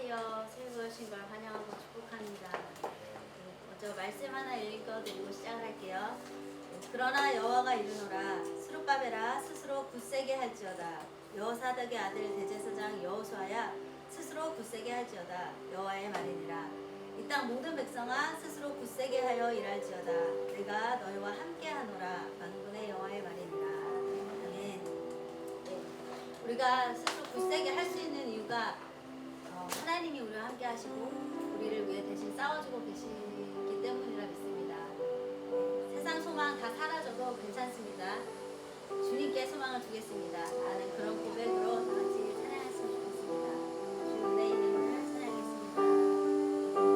주여 새해 오신 걸 환영하고 축복합니다. 먼저 말씀 하나 읽어드리고 시작을 할게요. 그러나 여호와가 이르노라 스룹바벨아 스스로 굳세게 할지어다. 여호사닥의 아들 대제사장 여호수아야 스스로 굳세게 할지어다. 여호와의 말이니라. 이 땅 모든 백성아 스스로 굳세게 하여 일할지어다. 내가 너희와 함께하노라. 만군의 여호와의 말이니라. 아멘. 네. 우리가 스스로 굳세게 할 수 있는 이유가 하나님이 우리와 함께 하시고 우리를 위해 대신 싸워주고 계시기 때문이라 믿습니다. 세상 소망 다 사라져도 괜찮습니다. 주님께 소망을 두겠습니다. 나는 그런 고백으로 다 같이 찬양했으면 좋겠습니다. 주 은혜 있는 걸 찬양하겠습니다.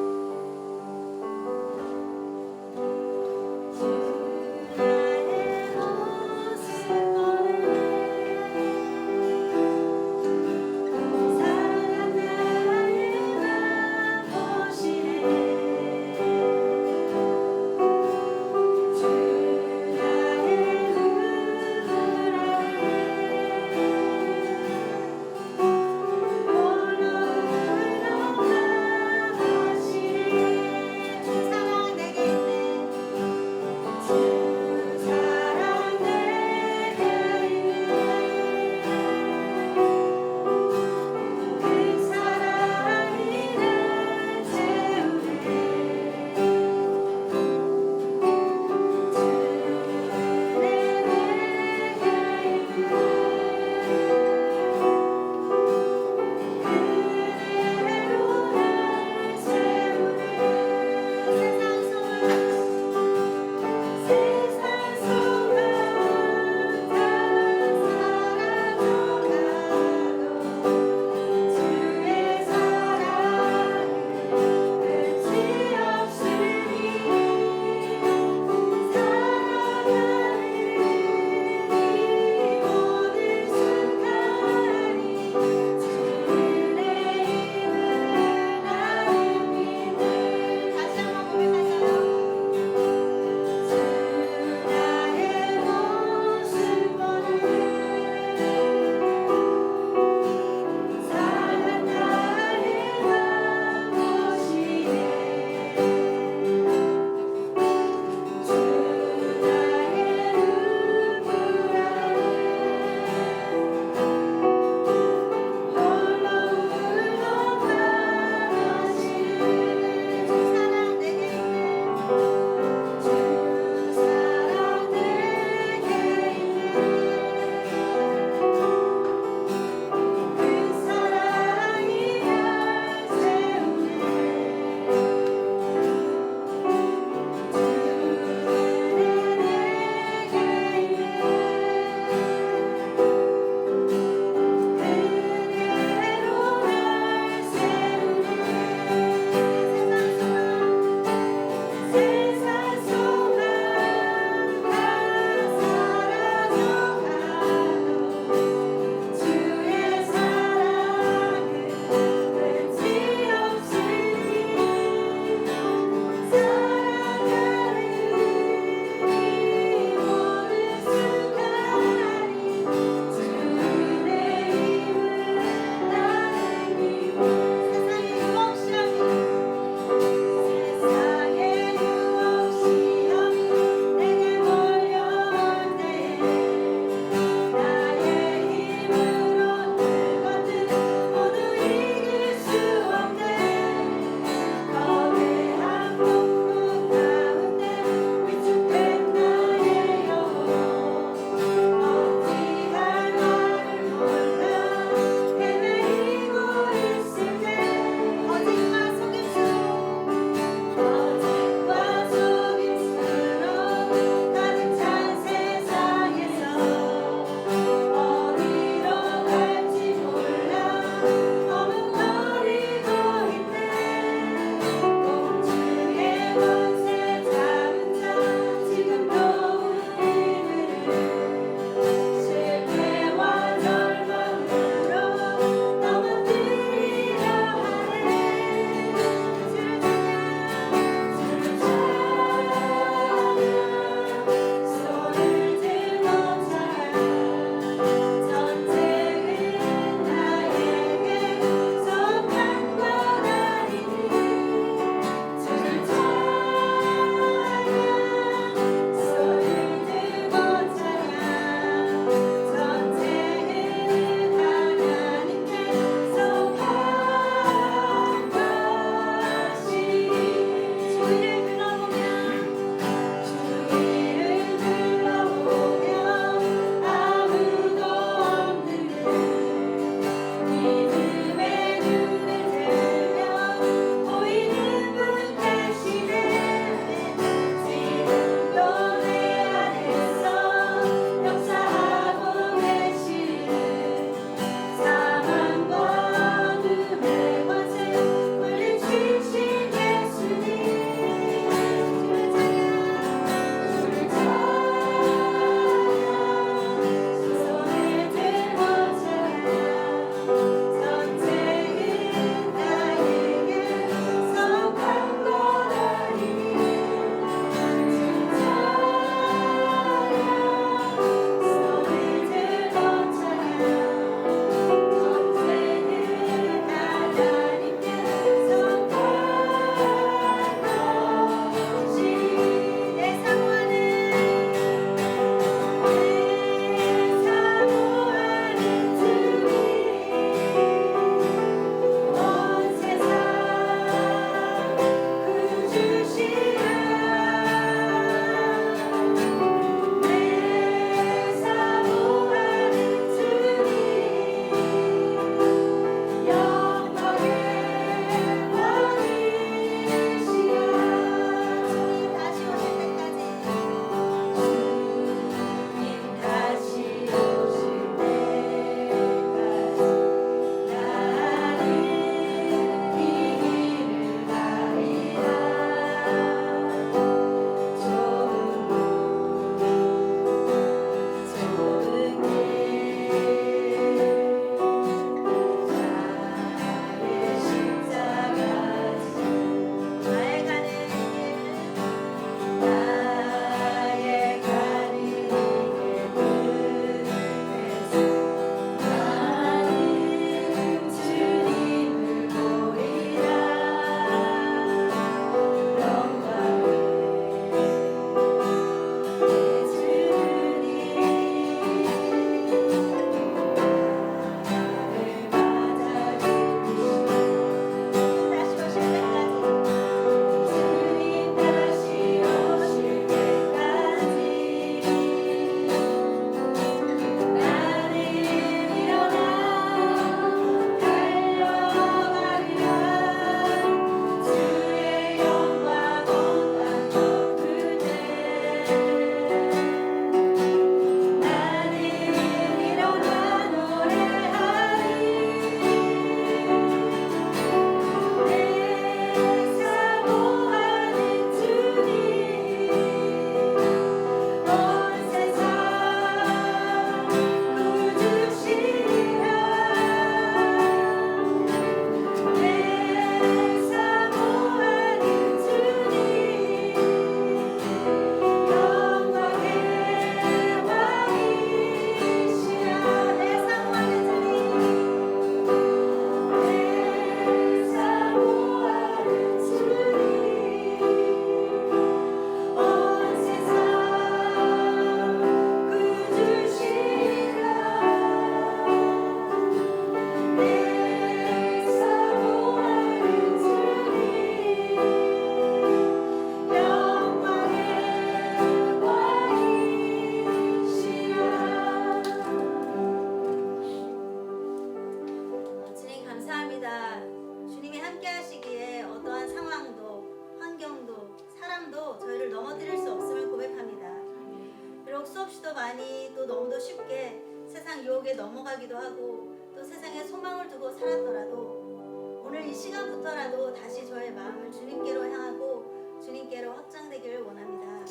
많이 또 너무도 쉽게 세상 유혹에 넘어가기도 하고 또 세상에 소망을 두고 살았더라도 오늘 이 시간부터라도 다시 저의 마음을 주님께로 향하고 주님께로 확장되기를 원합니다.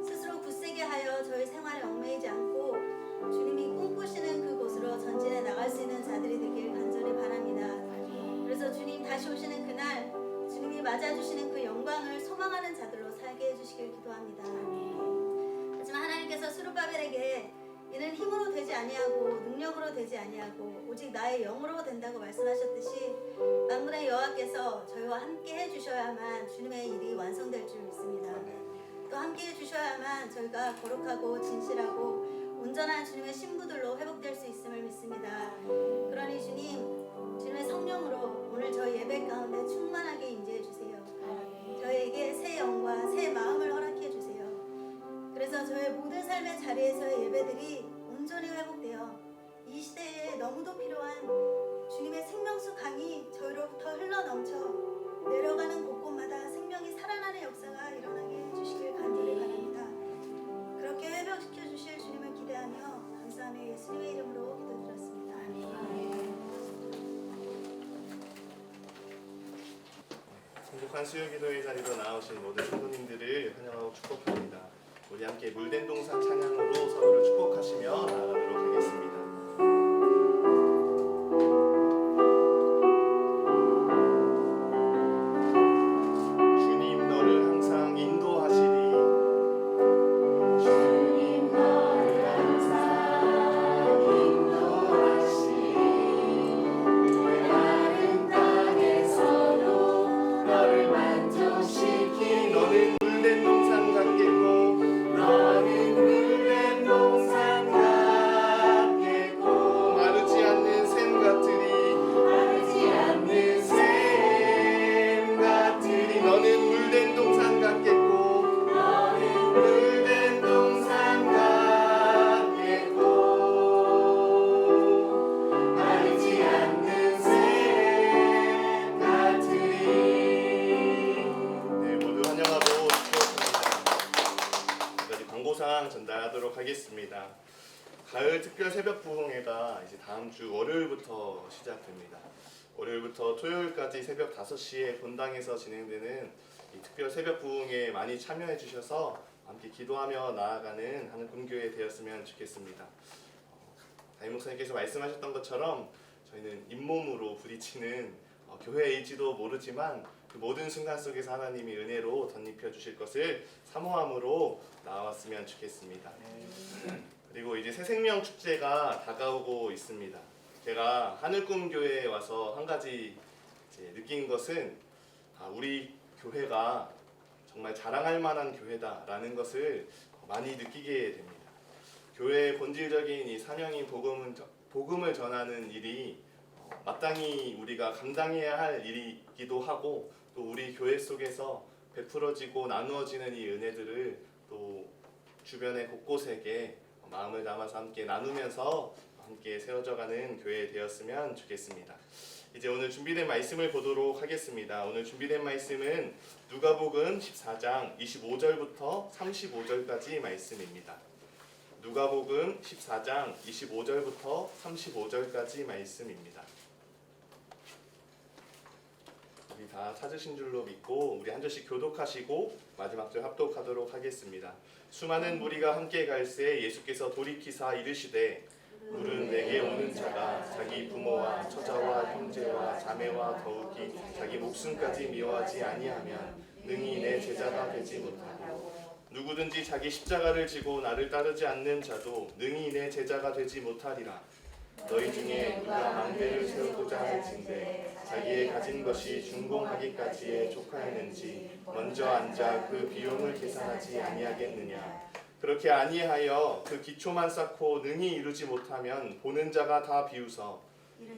스스로 굳세게 하여 저의 생활에 얽매이지 않고 주님이 꿈꾸시는 그곳으로 전진해 나갈 수 있는 자들이 되길 간절히 바랍니다. 그래서 주님 다시 오시는 그날 주님이 맞아주시는 그 영광을 소망하는 자들로 살게 해주시길 기도합니다. 하지만 하나님께서 스룹바벨에게 이는 힘으로 되지 아니하고 능력으로 되지 아니하고 오직 나의 영으로 된다고 말씀하셨듯이 만군의 여호와께서 저희와 함께 해주셔야만 주님의 일이 완성될 줄 믿습니다. 또 함께 해주셔야만 저희가 거룩하고 진실하고 온전한 주님의 신부들로 회복될 수 있음을 믿습니다. 그러니 주님의 성령으로 오늘 저희 예배 가운데 충만하게 임재해 주세요. 저희에게 새 영과 새 마음을 허락해 주세요. 그래서 저의 모든 삶의 자리에서의 예배들이 온전히 회복되어 이 시대에 너무도 필요한 주님의 생명수 강이 저희로부터 흘러넘쳐 내려가는 곳곳마다 생명이 살아나는 역사가 일어나게 해주시길 간절히 바랍니다. 그렇게 회복시켜 주실 주님을 기대하며 감사하며 예수님의 이름으로 기도드렸습니다. 행복한 수요기도의 자리로 나오신 모든 성도님들을 환영하고 축복합니다. 우리 함께 물된 동산 찬양으로 서로를 축복하시며 나아가도록 하겠습니다. 주님 너를 항상 인도하시리. 주님 너를 항상 인도하시리. 메마른 땅에서도 너를 만족시키니 너는 물된 동산 같겠고 너는 물된 동산 같겠고 마르지 않는 샘 같으리 마르지 않는 샘 같으리 너는 물된 동산 같겠고 너는 물된 동산 같겠고 마르지 않는 샘 같으리. 네, 모두 환영하고 광고상 전달하도록 하겠습니다. 가을 특별 새벽 부흥회가 이제 다음 주 월요일부터 시작됩니다. 월요일부터 토요일까지 새벽 5시에 본당에서 진행되는 이 특별 새벽 부흥회에 많이 참여해 주셔서 함께 기도하며 나아가는 한국교회 되었으면 좋겠습니다. 담임 목사님께서 말씀하셨던 것처럼 저희는 잇몸으로 부딪히는 교회일지도 모르지만 그 모든 순간 속에서 하나님이 은혜로 덧입혀 주실 것을 사모함으로 나왔으면 좋겠습니다. 그리고 이제 새생명 축제가 다가오고 있습니다. 제가 하늘꿈교회에 와서 한 가지 이제 느낀 것은 우리 교회가 정말 자랑할 만한 교회다라는 것을 많이 느끼게 됩니다. 교회의 본질적인 이 사명인 복음을 전하는 일이 마땅히 우리가 감당해야 할 일이기도 하고 또 우리 교회 속에서 베풀어지고 나누어지는 이 은혜들을 또 주변의 곳곳에게 마음을 담아서 함께 나누면서 함께 세워져가는 교회 되었으면 좋겠습니다. 이제 오늘 준비된 말씀을 보도록 하겠습니다. 오늘 준비된 말씀은 누가복음 14장 25절부터 35절까지 말씀입니다. 누가복음 14장 25절부터 35절까지 말씀입니다. 우리 다 찾으신 줄로 믿고 우리 한 절씩 교독하시고 마지막 절 합독하도록 하겠습니다. 수많은 무리가 함께 갈새 예수께서 돌이키사 이르시되 물은 내게 오는 자가 자기 부모와 처자와 형제와 자매와 더욱이 자기 목숨까지 미워하지 아니하면 능히 내 제자가 되지 못하고 누구든지 자기 십자가를 지고 나를 따르지 않는 자도 능히 내 제자가 되지 못하리라. 너희 중에 누가 망대를 세우고자 할진대 자기의 가진 것이 준공하기까지에 족하였는지 먼저 앉아 그 비용을 계산하지 아니하겠느냐. 그렇게 아니하여 그 기초만 쌓고 능히 이루지 못하면 보는 자가 다 비웃어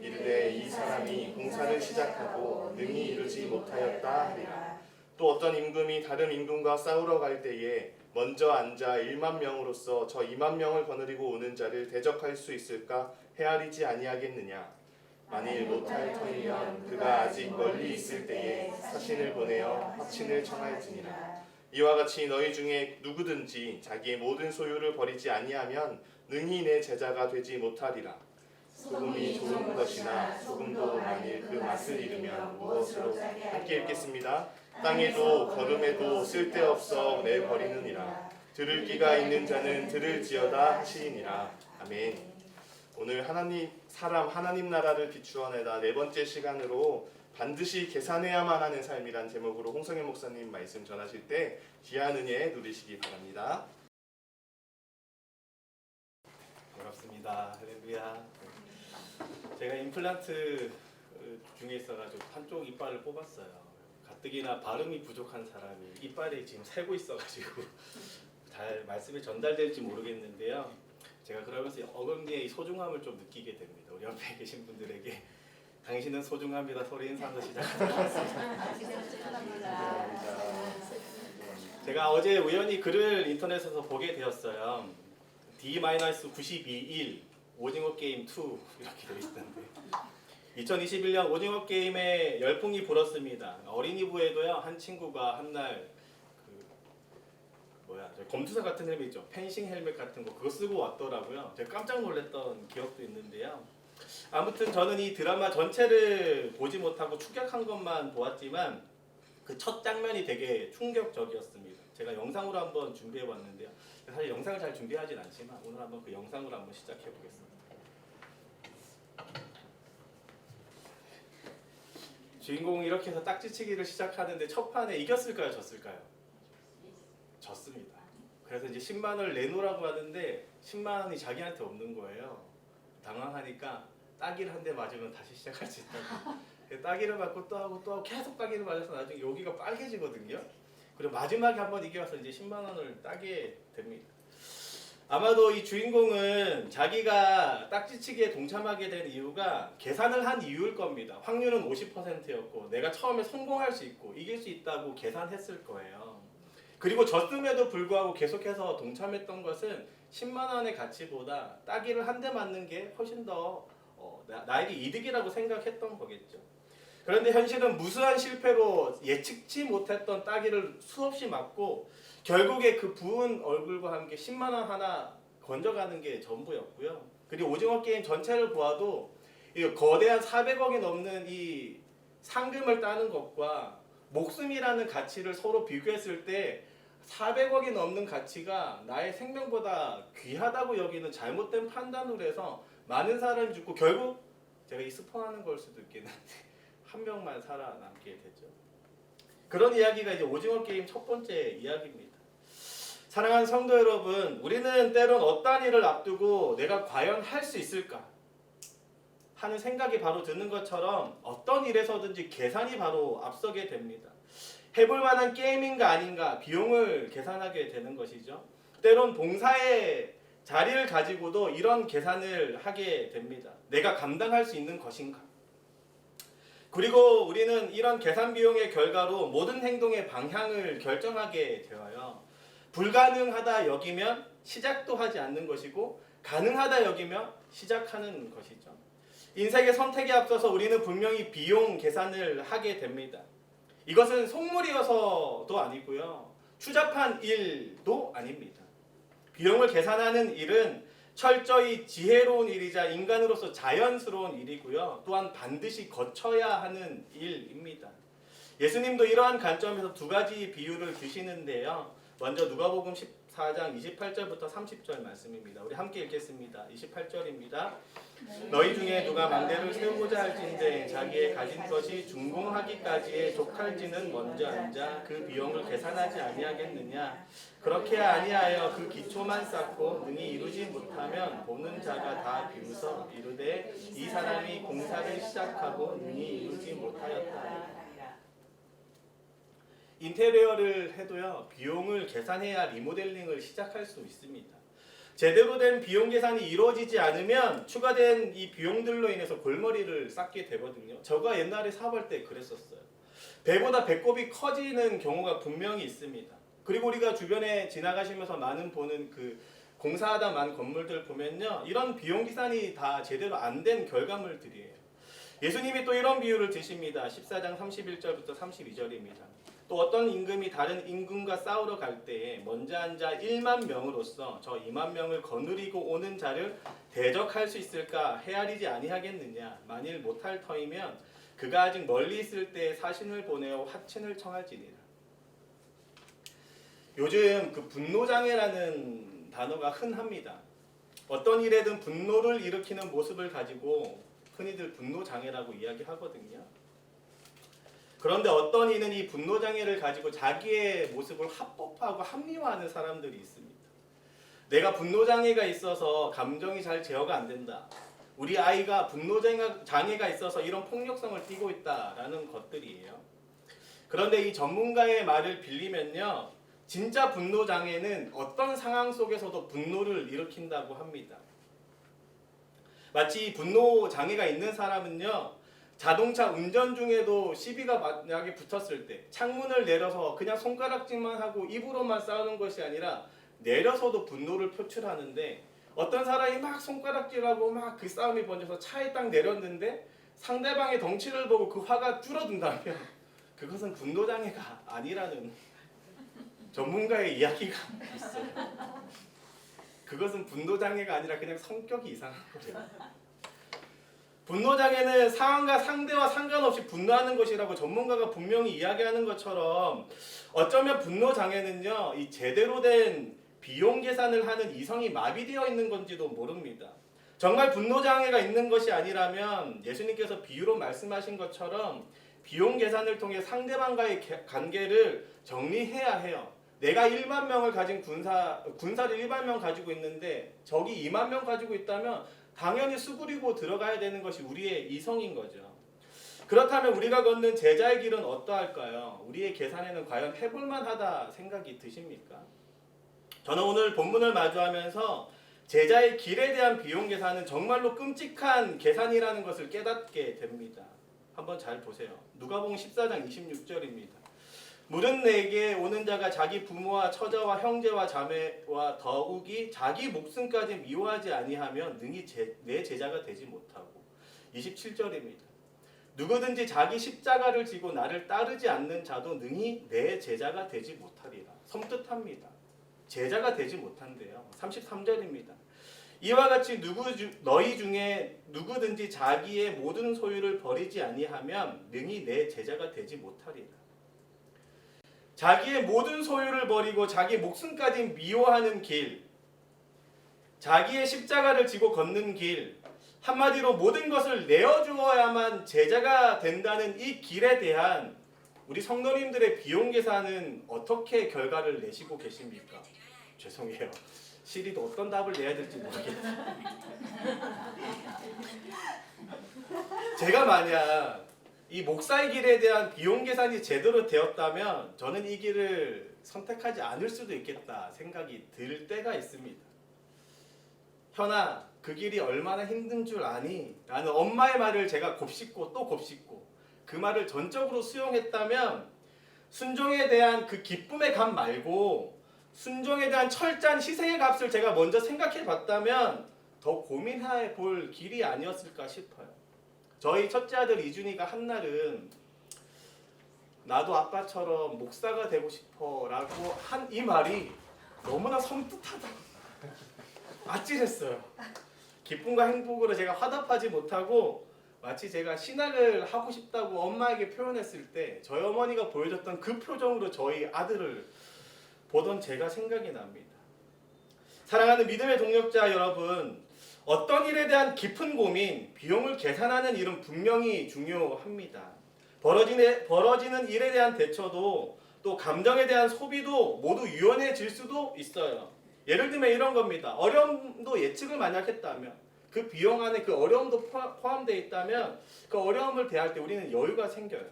이르되 이 사람이 공사를 시작하고 능히 이루지 못하였다 하리라. 또 어떤 임금이 다른 임금과 싸우러 갈 때에 먼저 앉아 1만 명으로서 저 2만 명을 거느리고 오는 자를 대적할 수 있을까 헤아리지 아니하겠느냐. 만일 못할 터이면 그가 아직 멀리 있을 때에 사신을 보내어 합친을 청할지니라. 이와 같이 너희 중에 누구든지 자기의 모든 소유를 버리지 아니하면 능히 내 제자가 되지 못하리라. 소금이 좋은 것이나 소금도 만일 그 맛을 잃으면 무엇으로 함께 읽겠습니다. 땅에도 거름에도 쓸데없어 내버리느니라. 들을 귀가 있는 자는 들을지어다 하시니라. 아멘. 오늘 하나님 나라를 비추어내다 네 번째 시간으로 반드시 계산해야만 하는 삶이란 제목으로 홍성현 목사님 말씀 전하실 때 귀한 은혜 누리시기 바랍니다. 반갑습니다. 할렐루야. 제가 임플란트 중에 있어가지고 한쪽 이빨을 뽑았어요. 가뜩이나 발음이 부족한 사람이 이빨이 지금 새고 있어가지고 잘 말씀이 전달될지 모르겠는데요. 제가 그러면서 어금니의 소중함을 좀 느끼게 됩니다. 우리 옆에 계신 분들에게 당신은 소중합니다. 소리 인사로 시작하도록 하겠습니다. 제가 어제 우연히 글을 인터넷에서 보게 되었어요. D-92일 오징어 게임 2 이렇게 되어 있던데 2021년 오징어 게임에 열풍이 불었습니다. 어린이부에도요 한 친구가 한날 검투사 같은 헬멧 있죠, 펜싱 헬멧 같은 거 그거 쓰고 왔더라고요. 제가 깜짝 놀랐던 기억도 있는데요. 아무튼 저는 이 드라마 전체를 보지 못하고 축약한 것만 보았지만 그 첫 장면이 되게 충격적이었습니다. 제가 영상으로 한번 준비해 왔는데요. 사실 영상을 잘 준비하진 않지만 오늘 한번 그 영상으로 한번 시작해 보겠습니다. 주인공이 이렇게 해서 딱지치기를 시작하는데 첫 판에 이겼을까요? 졌을까요? 졌습니다. 그래서 이제 10만 원을 내놓으라고 하는데 10만 원이 자기한테 없는 거예요. 당황하니까 따기를 한 대 맞으면 다시 시작할 수 있다고. 따기를 맞고 또 하고 계속 따기를 맞아서 나중에 여기가 빨개지거든요. 그리고 마지막에 한번 이겨서 이제 10만 원을 따게 됩니다. 아마도 이 주인공은 자기가 딱지치기에 동참하게 된 이유가 계산을 한 이유일 겁니다. 확률은 50%였고 내가 처음에 성공할 수 있고 이길 수 있다고 계산했을 거예요. 그리고 졌음에도 불구하고 계속해서 동참했던 것은 10만 원의 가치보다 따기를 한 대 맞는 게 훨씬 더 나에게 이득이라고 생각했던 거겠죠. 그런데 현실은 무수한 실패로 예측치 못했던 따기를 수없이 맞고 결국에 그 부은 얼굴과 함께 10만 원 하나 건져가는 게 전부였고요. 그리고 오징어 게임 전체를 보아도 이 거대한 400억이 넘는 이 상금을 따는 것과 목숨이라는 가치를 서로 비교했을 때 400억이 넘는 가치가 나의 생명보다 귀하다고 여기는 잘못된 판단으로 해서 많은 사람이 죽고 결국 제가 이 스포하는 걸 수도 있겠는데 한 명만 살아남게 되죠. 그런 이야기가 이제 오징어 게임 첫 번째 이야기입니다. 사랑하는 성도 여러분, 우리는 때론 어떠한 일을 앞두고 내가 과연 할 수 있을까 하는 생각이 바로 드는 것처럼 어떤 일에서든지 계산이 바로 앞서게 됩니다. 해볼 만한 게임인가 아닌가 비용을 계산하게 되는 것이죠. 때론 봉사의 자리를 가지고도 이런 계산을 하게 됩니다. 내가 감당할 수 있는 것인가? 그리고 우리는 이런 계산 비용의 결과로 모든 행동의 방향을 결정하게 되어요. 불가능하다 여기면 시작도 하지 않는 것이고 가능하다 여기면 시작하는 것이죠. 인생의 선택에 앞서서 우리는 분명히 비용 계산을 하게 됩니다. 이것은 속물이어서도 아니고요. 추잡한 일도 아닙니다. 비용을 계산하는 일은 철저히 지혜로운 일이자 인간으로서 자연스러운 일이고요. 또한 반드시 거쳐야 하는 일입니다. 예수님도 이러한 관점에서 두 가지 비유를 주시는데요. 먼저 누가복음 14장 28절부터 30절 말씀입니다. 우리 함께 읽겠습니다. 28절입니다. 너희 중에 누가 망대를 세우고자 할진대 자기의 가진 것이 준공하기까지의 족할지는 먼저 앉아 그 비용을 계산하지 아니하겠느냐. 그렇게 아니하여 그 기초만 쌓고 능히 이루지 못하면 보는 자가 다 비웃어 이르되 이 사람이 공사를 시작하고 능히 이루지 못하였다. 인테리어를 해도요, 비용을 계산해야 리모델링을 시작할 수 있습니다. 제대로 된 비용 계산이 이루어지지 않으면 추가된 이 비용들로 인해서 골머리를 쌓게 되거든요. 제가 옛날에 사업할 때 그랬었어요. 배보다 배꼽이 커지는 경우가 분명히 있습니다. 그리고 우리가 주변에 지나가시면서 많은 보는 그 공사하다 만 건물들 보면요, 이런 비용 계산이 다 제대로 안 된 결과물들이에요. 예수님이 또 이런 비유를 드십니다. 14장 31절부터 32절입니다. 또 어떤 임금이 다른 임금과 싸우러 갈 때에 먼저 한 자 1만 명으로서 저 2만 명을 거느리고 오는 자를 대적할 수 있을까 헤아리지 아니하겠느냐. 만일 못할 터이면 그가 아직 멀리 있을 때 사신을 보내어 화친을 청할지니라. 요즘 그 분노장애라는 단어가 흔합니다. 어떤 일에든 분노를 일으키는 모습을 가지고 흔히들 분노장애라고 이야기하거든요. 그런데 어떤 이는 이 분노장애를 가지고 자기의 모습을 합법화하고 합리화하는 사람들이 있습니다. 내가 분노장애가 있어서 감정이 잘 제어가 안 된다. 우리 아이가 분노장애가 있어서 이런 폭력성을 띠고 있다라는 것들이에요. 그런데 이 전문가의 말을 빌리면요. 진짜 분노장애는 어떤 상황 속에서도 분노를 일으킨다고 합니다. 마치 분노장애가 있는 사람은요. 자동차 운전 중에도 시비가 만약에 붙었을 때 창문을 내려서 그냥 손가락질만 하고 입으로만 싸우는 것이 아니라 내려서도 분노를 표출하는데 어떤 사람이 막 손가락질하고 막 그 싸움이 번져서 차에 딱 내렸는데 상대방의 덩치를 보고 그 화가 줄어든다면 그것은 분노장애가 아니라는 전문가의 이야기가 있어요. 그것은 분노장애가 아니라 그냥 성격이 이상한 거예요. 분노장애는 상황과 상대와 상관없이 분노하는 것이라고 전문가가 분명히 이야기하는 것처럼 어쩌면 분노장애는요, 이 제대로 된 비용 계산을 하는 이성이 마비되어 있는 건지도 모릅니다. 정말 분노장애가 있는 것이 아니라면 예수님께서 비유로 말씀하신 것처럼 비용 계산을 통해 상대방과의 관계를 정리해야 해요. 내가 1만 명을 가진 군사를 1만 명 가지고 있는데 적이 2만 명 가지고 있다면 당연히 수그리고 들어가야 되는 것이 우리의 이성인 거죠. 그렇다면 우리가 걷는 제자의 길은 어떠할까요? 우리의 계산에는 과연 해볼만하다 생각이 드십니까? 저는 오늘 본문을 마주하면서 제자의 길에 대한 비용 계산은 정말로 끔찍한 계산이라는 것을 깨닫게 됩니다. 한번 잘 보세요. 누가복음 14장 26절입니다. 물은 내게 오는 자가 자기 부모와 처자와 형제와 자매와 더욱이 자기 목숨까지 미워하지 아니하면 능히 내 제자가 되지 못하고. 27절입니다. 누구든지 자기 십자가를 지고 나를 따르지 않는 자도 능히 내 제자가 되지 못하리라. 섬뜩합니다. 제자가 되지 못한대요. 33절입니다. 이와 같이 너희 중에 누구든지 자기의 모든 소유를 버리지 아니하면 능히 내 제자가 되지 못하리라. 자기의 모든 소유를 버리고 자기 목숨까지 미워하는 길, 자기의 십자가를 지고 걷는 길, 한마디로 모든 것을 내어주어야만 제자가 된다는 이 길에 대한 우리 성도님들의 비용 계산은 어떻게 결과를 내시고 계십니까? 죄송해요. 시리도 어떤 답을 내야 될지 모르겠어요. 제가 만약 이 목사의 길에 대한 비용 계산이 제대로 되었다면 저는 이 길을 선택하지 않을 수도 있겠다 생각이 들 때가 있습니다. 현아, 그 길이 얼마나 힘든 줄 아니? 라는 엄마의 말을 제가 곱씹고 또 곱씹고 그 말을 전적으로 수용했다면 순종에 대한 그 기쁨의 값 말고 순종에 대한 철저한 희생의 값을 제가 먼저 생각해 봤다면 더 고민해 볼 길이 아니었을까 싶어요. 저희 첫째 아들 이준이가 한날은 나도 아빠처럼 목사가 되고 싶어 라고 한 이 말이 너무나 섬뜩하다. 아찔했어요. 기쁨과 행복으로 제가 화답하지 못하고 마치 제가 신학을 하고 싶다고 엄마에게 표현했을 때 저희 어머니가 보여줬던 그 표정으로 저희 아들을 보던 제가 생각이 납니다. 사랑하는 믿음의 동역자 여러분, 어떤 일에 대한 깊은 고민, 비용을 계산하는 일은 분명히 중요합니다. 벌어지는 일에 대한 대처도 또 감정에 대한 소비도 모두 유연해질 수도 있어요. 예를 들면 이런 겁니다. 어려움도 예측을 만약 했다면 그 비용 안에 그 어려움도 포함되어 있다면 그 어려움을 대할 때 우리는 여유가 생겨요.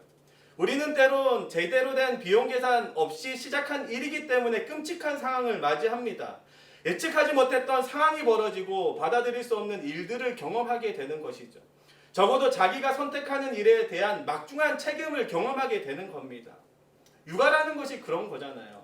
우리는 때론 제대로 된 비용 계산 없이 시작한 일이기 때문에 끔찍한 상황을 맞이합니다. 예측하지 못했던 상황이 벌어지고 받아들일 수 없는 일들을 경험하게 되는 것이죠. 적어도 자기가 선택하는 일에 대한 막중한 책임을 경험하게 되는 겁니다. 육아라는 것이 그런 거잖아요.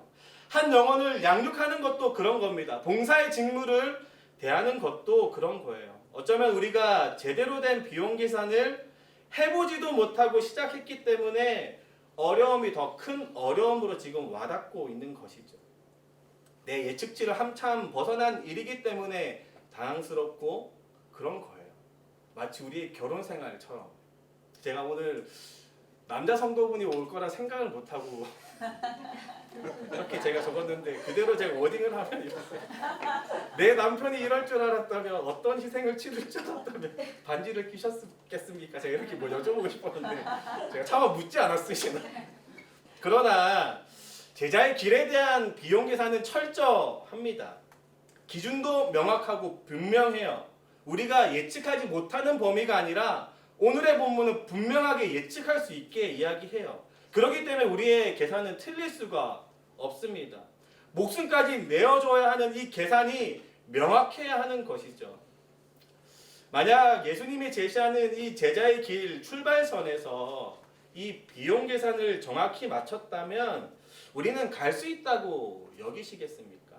한 영혼을 양육하는 것도 그런 겁니다. 봉사의 직무를 대하는 것도 그런 거예요. 어쩌면 우리가 제대로 된 비용 계산을 해보지도 못하고 시작했기 때문에 어려움이 더 큰 어려움으로 지금 와닿고 있는 것이죠. 내 예측치를 한참 벗어난 일이기 때문에 당황스럽고 그런 거예요. 마치 우리의 결혼 생활처럼. 제가 오늘 남자 성도분이 올 거라 생각을 못하고 이렇게 제가 적었는데 그대로 제가 워딩을 하면 이렇게 내 남편이 이럴 줄 알았다면 어떤 희생을 치를 줄 알았다면 반지를 끼셨겠습니까? 제가 이렇게 뭐 여쭤보고 싶었는데 제가 차마 묻지 않았으시나. 그러나 제자의 길에 대한 비용 계산은 철저합니다. 기준도 명확하고 분명해요. 우리가 예측하지 못하는 범위가 아니라 오늘의 본문은 분명하게 예측할 수 있게 이야기해요. 그렇기 때문에 우리의 계산은 틀릴 수가 없습니다. 목숨까지 내어줘야 하는 이 계산이 명확해야 하는 것이죠. 만약 예수님이 제시하는 이 제자의 길 출발선에서 이 비용 계산을 정확히 맞췄다면 우리는 갈 수 있다고 여기시겠습니까?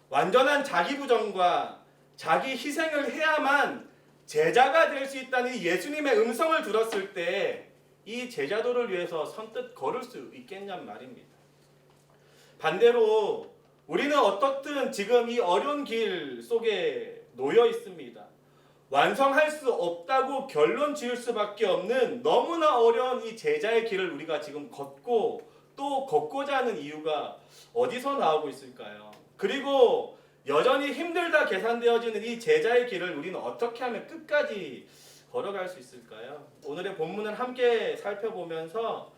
완전한 자기 부정과 자기 희생을 해야만 제자가 될 수 있다는 이 예수님의 음성을 들었을 때 이 제자도를 위해서 선뜻 걸을 수 있겠냔 말입니다. 반대로 우리는 어떻든 지금 이 어려운 길 속에 놓여 있습니다. 완성할 수 없다고 결론 지을 수밖에 없는 너무나 어려운 이 제자의 길을 우리가 지금 걷고 또 걷고자 하는 이유가 어디서 나오고 있을까요? 그리고 여전히 힘들다 계산되어지는 이 제자의 길을 우리는 어떻게 하면 끝까지 걸어갈 수 있을까요? 오늘의 본문을 함께 살펴보면서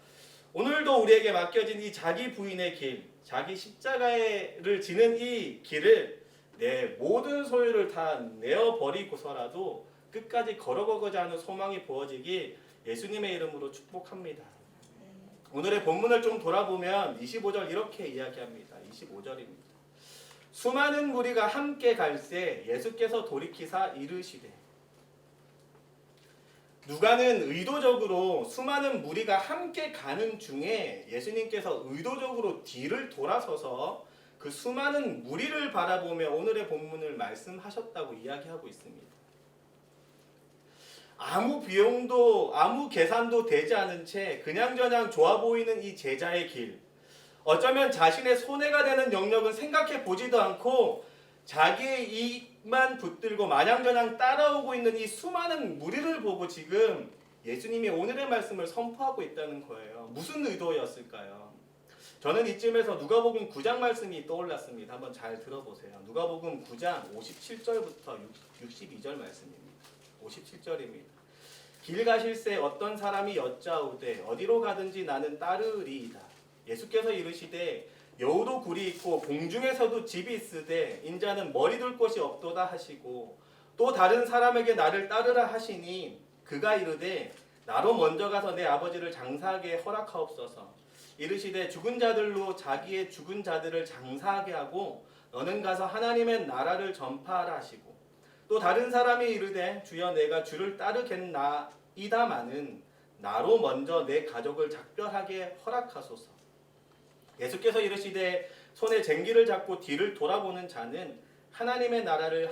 오늘도 우리에게 맡겨진 이 자기 부인의 길, 자기 십자가를 지는 이 길을 내 모든 소유를 다 내어버리고서라도 끝까지 걸어가고자 하는 소망이 부어지기 예수님의 이름으로 축복합니다. 오늘의 본문을 좀 돌아보면 25절 이렇게 이야기합니다. 25절입니다. 수많은 무리가 함께 갈새 예수께서 돌이키사 이르시되. 누가는 의도적으로 수많은 무리가 함께 가는 중에 예수님께서 의도적으로 뒤를 돌아서서 그 수많은 무리를 바라보며 오늘의 본문을 말씀하셨다고 이야기하고 있습니다. 아무 비용도 아무 계산도 되지 않은 채 그냥저냥 좋아 보이는 이 제자의 길, 어쩌면 자신의 손해가 되는 영역은 생각해 보지도 않고 자기의 이익만 붙들고 마냥저냥 따라오고 있는 이 수많은 무리를 보고 지금 예수님이 오늘의 말씀을 선포하고 있다는 거예요. 무슨 의도였을까요? 저는 이쯤에서 누가복음 9장 말씀이 떠올랐습니다. 한번 잘 들어보세요. 누가복음 9장 57절부터 62절 말씀입니다. 57절입니다. 길 가실새 어떤 사람이 여짜오되 어디로 가든지 나는 따르리이다. 예수께서 이르시되 여우도 굴이 있고 공중에서도 집이 있으되 인자는 머리 둘 곳이 없도다 하시고 또 다른 사람에게 나를 따르라 하시니 그가 이르되 나로 먼저 가서 내 아버지를 장사하게 허락하옵소서. 이르시되 죽은 자들로 자기의 죽은 자들을 장사하게 하고 너는 가서 하나님의 나라를 전파하라 하시고 또 다른 사람이 이르되 주여 내가 주를 따르겠나이다마는 나로 먼저 내 가족을 작별하게 허락하소서. 예수께서 이르시되 손에 쟁기를 잡고 뒤를 돌아보는 자는 하나님의 나라에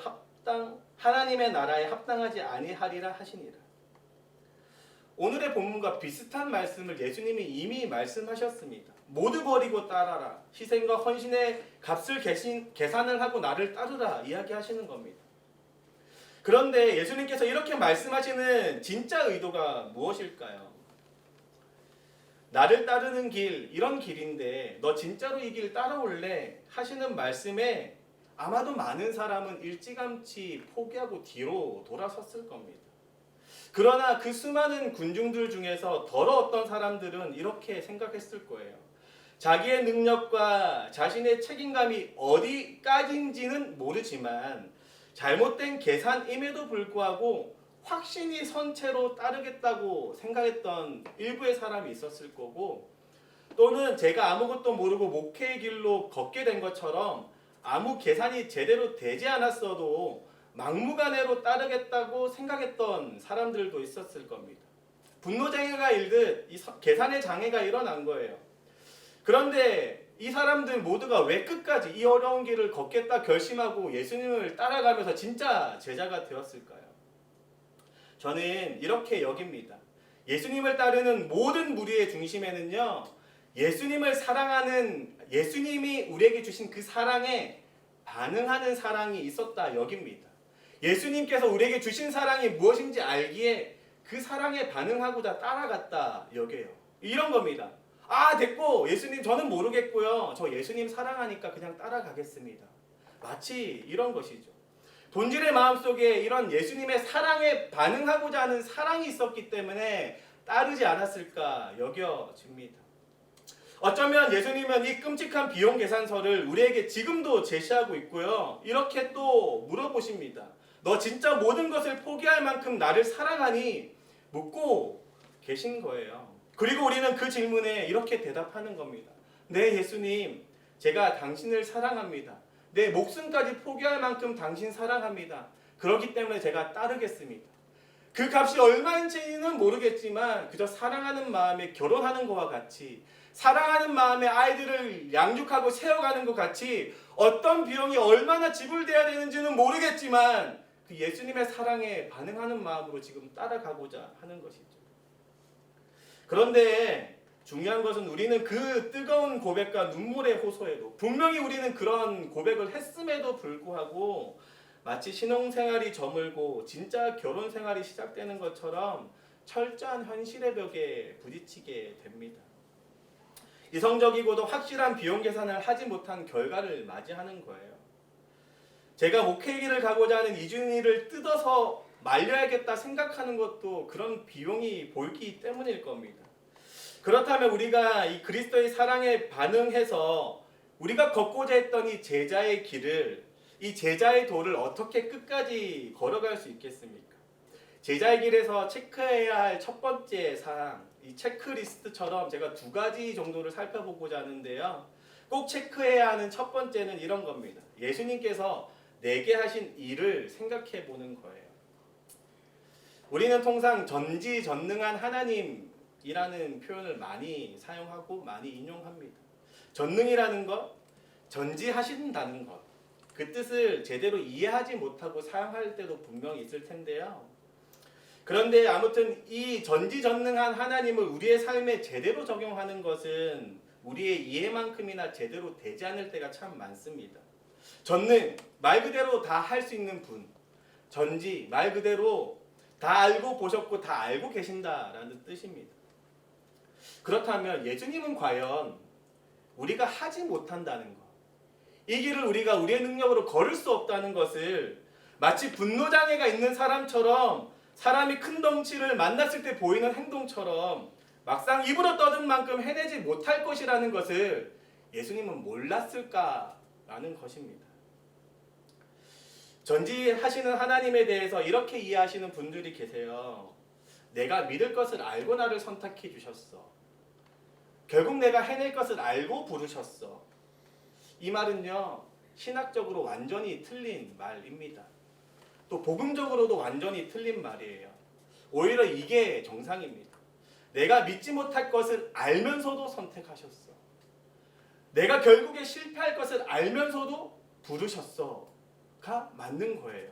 합당하지 아니하리라 하시니라. 오늘의 본문과 비슷한 말씀을 예수님이 이미 말씀하셨습니다. 모두 버리고 따라라. 희생과 헌신의 값을 계산을 하고 나를 따르라 이야기하시는 겁니다. 그런데 예수님께서 이렇게 말씀하시는 진짜 의도가 무엇일까요? 나를 따르는 길, 이런 길인데 너 진짜로 이 길 따라올래? 하시는 말씀에 아마도 많은 사람은 일찌감치 포기하고 뒤로 돌아섰을 겁니다. 그러나 그 수많은 군중들 중에서 더러 어떤 사람들은 이렇게 생각했을 거예요. 자기의 능력과 자신의 책임감이 어디까지인지는 모르지만 잘못된 계산임에도 불구하고 확신이 선 채로 따르겠다고 생각했던 일부의 사람이 있었을 거고, 또는 제가 아무것도 모르고 목회의 길로 걷게 된 것처럼 아무 계산이 제대로 되지 않았어도 막무가내로 따르겠다고 생각했던 사람들도 있었을 겁니다. 분노장애가 일듯 이 계산의 장애가 일어난 거예요. 그런데 이 사람들 모두가 왜 끝까지 이 어려운 길을 걷겠다 결심하고 예수님을 따라가면서 진짜 제자가 되었을까요? 저는 이렇게 여깁니다. 예수님을 따르는 모든 무리의 중심에는요, 예수님을 사랑하는, 예수님이 우리에게 주신 그 사랑에 반응하는 사랑이 있었다 여깁니다. 예수님께서 우리에게 주신 사랑이 무엇인지 알기에 그 사랑에 반응하고자 따라갔다 여겨요. 이런 겁니다. 아, 됐고 예수님 저는 모르겠고요. 저 예수님 사랑하니까 그냥 따라가겠습니다. 마치 이런 것이죠. 본질의 마음속에 이런 예수님의 사랑에 반응하고자 하는 사랑이 있었기 때문에 따르지 않았을까 여겨집니다. 어쩌면 예수님은 이 끔찍한 비용 계산서를 우리에게 지금도 제시하고 있고요. 이렇게 또 물어보십니다. 너 진짜 모든 것을 포기할 만큼 나를 사랑하니? 묻고 계신 거예요. 그리고 우리는 그 질문에 이렇게 대답하는 겁니다. 네, 예수님, 제가 당신을 사랑합니다. 내 목숨까지 포기할 만큼 당신 사랑합니다. 그렇기 때문에 제가 따르겠습니다. 그 값이 얼마인지는 모르겠지만 그저 사랑하는 마음에 결혼하는 것과 같이, 사랑하는 마음에 아이들을 양육하고 세워가는 것 같이 어떤 비용이 얼마나 지불돼야 되는지는 모르겠지만 그 예수님의 사랑에 반응하는 마음으로 지금 따라가고자 하는 것이죠. 그런데 중요한 것은 우리는 그 뜨거운 고백과 눈물의 호소에도, 분명히 우리는 그런 고백을 했음에도 불구하고 마치 신혼생활이 저물고 진짜 결혼생활이 시작되는 것처럼 철저한 현실의 벽에 부딪히게 됩니다. 이성적이고도 확실한 비용 계산을 하지 못한 결과를 맞이하는 거예요. 제가 목회길을 가고자 하는 이준희를 뜯어서 말려야겠다 생각하는 것도 그런 비용이 보이기 때문일 겁니다. 그렇다면 우리가 이 그리스도의 사랑에 반응해서 우리가 걷고자 했던 이 제자의 길을, 이 제자의 도를 어떻게 끝까지 걸어갈 수 있겠습니까? 제자의 길에서 체크해야 할 첫 번째 사항, 이 체크리스트처럼 제가 두 가지 정도를 살펴보고자 하는데요. 꼭 체크해야 하는 첫 번째는 이런 겁니다. 예수님께서 내게 하신 일을 생각해 보는 거예요. 우리는 통상 전지전능한 하나님이라는 표현을 많이 사용하고 많이 인용합니다. 전능이라는 것, 전지하신다는 것, 그 뜻을 제대로 이해하지 못하고 사용할 때도 분명히 있을 텐데요. 그런데 아무튼 이 전지전능한 하나님을 우리의 삶에 제대로 적용하는 것은 우리의 이해만큼이나 제대로 되지 않을 때가 참 많습니다. 전능, 말 그대로 다 할 수 있는 분. 전지, 말 그대로 다 알고 보셨고 다 알고 계신다라는 뜻입니다. 그렇다면 예수님은 과연 우리가 하지 못한다는 것, 이 길을 우리가 우리의 능력으로 걸을 수 없다는 것을 마치 분노장애가 있는 사람처럼, 사람이 큰 덩치를 만났을 때 보이는 행동처럼 막상 입으로 떠든 만큼 해내지 못할 것이라는 것을 예수님은 몰랐을까라는 것입니다. 전지하시는 하나님에 대해서 이렇게 이해하시는 분들이 계세요. 내가 믿을 것을 알고 나를 선택해 주셨어. 결국 내가 해낼 것을 알고 부르셨어. 이 말은요, 신학적으로 완전히 틀린 말입니다. 또 복음적으로도 완전히 틀린 말이에요. 오히려 이게 정상입니다. 내가 믿지 못할 것을 알면서도 선택하셨어. 내가 결국에 실패할 것을 알면서도 부르셨어가 맞는 거예요.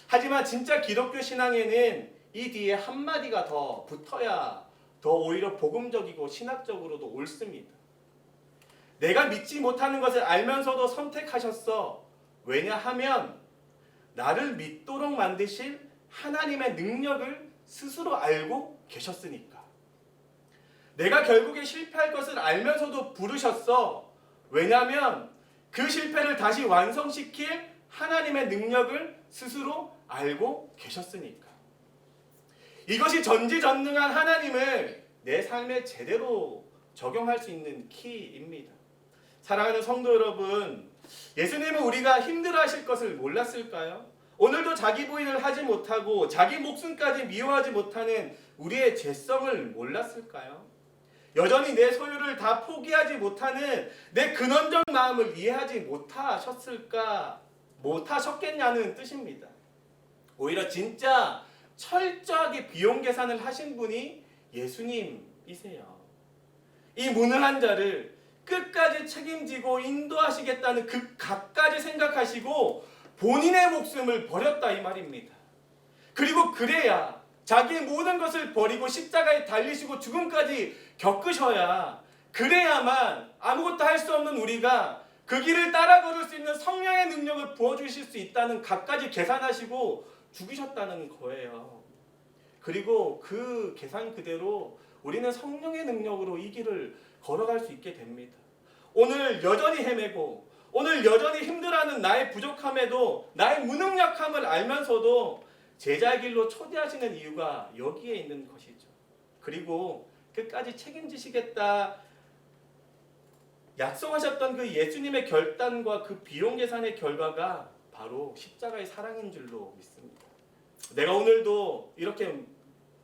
하지만 진짜 기독교 신앙에는 이 뒤에 한마디가 더 붙어야 더 오히려 복음적이고 신학적으로도 옳습니다. 내가 믿지 못하는 것을 알면서도 선택하셨어. 왜냐하면 나를 믿도록 만드실 하나님의 능력을 스스로 알고 계셨으니까. 내가 결국에 실패할 것을 알면서도 부르셨어. 왜냐하면 그 실패를 다시 완성시킬 하나님의 능력을 스스로 알고 계셨으니까. 이것이 전지전능한 하나님을 내 삶에 제대로 적용할 수 있는 키입니다. 사랑하는 성도 여러분, 예수님은 우리가 힘들어하실 것을 몰랐을까요? 오늘도 자기 부인을 하지 못하고 자기 목숨까지 미워하지 못하는 우리의 죄성을 몰랐을까요? 여전히 내 소유를 다 포기하지 못하는 내 근원적 마음을 이해하지 못하셨겠냐는 뜻입니다. 오히려 진짜 철저하게 비용 계산을 하신 분이 예수님이세요. 이 무능한 자를 끝까지 책임지고 인도하시겠다는 그 각까지 생각하시고 본인의 목숨을 버렸다 이 말입니다. 그리고 그래야 자기의 모든 것을 버리고 십자가에 달리시고 죽음까지 겪으셔야, 그래야만 아무것도 할 수 없는 우리가 그 길을 따라 걸을 수 있는 성령의 능력을 부어주실 수 있다는 갖가지 계산하시고 죽으셨다는 거예요. 그리고 그 계산 그대로 우리는 성령의 능력으로 이 길을 걸어갈 수 있게 됩니다. 오늘 여전히 헤매고 오늘 여전히 힘들어하는 나의 부족함에도, 나의 무능력함을 알면서도 제자의 길로 초대하시는 이유가 여기에 있는 것이죠. 그리고 끝까지 책임지시겠다 약속하셨던 그 예수님의 결단과 그 비용 계산의 결과가 바로 십자가의 사랑인 줄로 믿습니다. 내가 오늘도 이렇게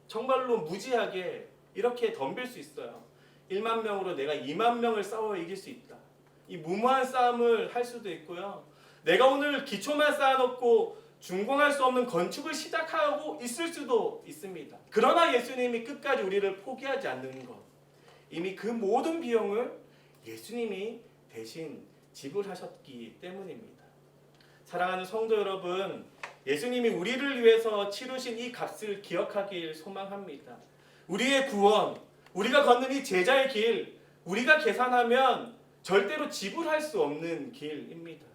정말로 무지하게 이렇게 덤빌 수 있어요. 1만 명으로 내가 2만 명을 싸워 이길 수 있다. 이 무모한 싸움을 할 수도 있고요. 내가 오늘 기초만 쌓아놓고 준공할 수 없는 건축을 시작하고 있을 수도 있습니다. 그러나 예수님이 끝까지 우리를 포기하지 않는 것, 이미 그 모든 비용을 예수님이 대신 지불하셨기 때문입니다. 사랑하는 성도 여러분, 예수님이 우리를 위해서 치르신 이 값을 기억하길 소망합니다. 우리의 구원, 우리가 걷는 이 제자의 길, 우리가 계산하면 절대로 지불할 수 없는 길입니다.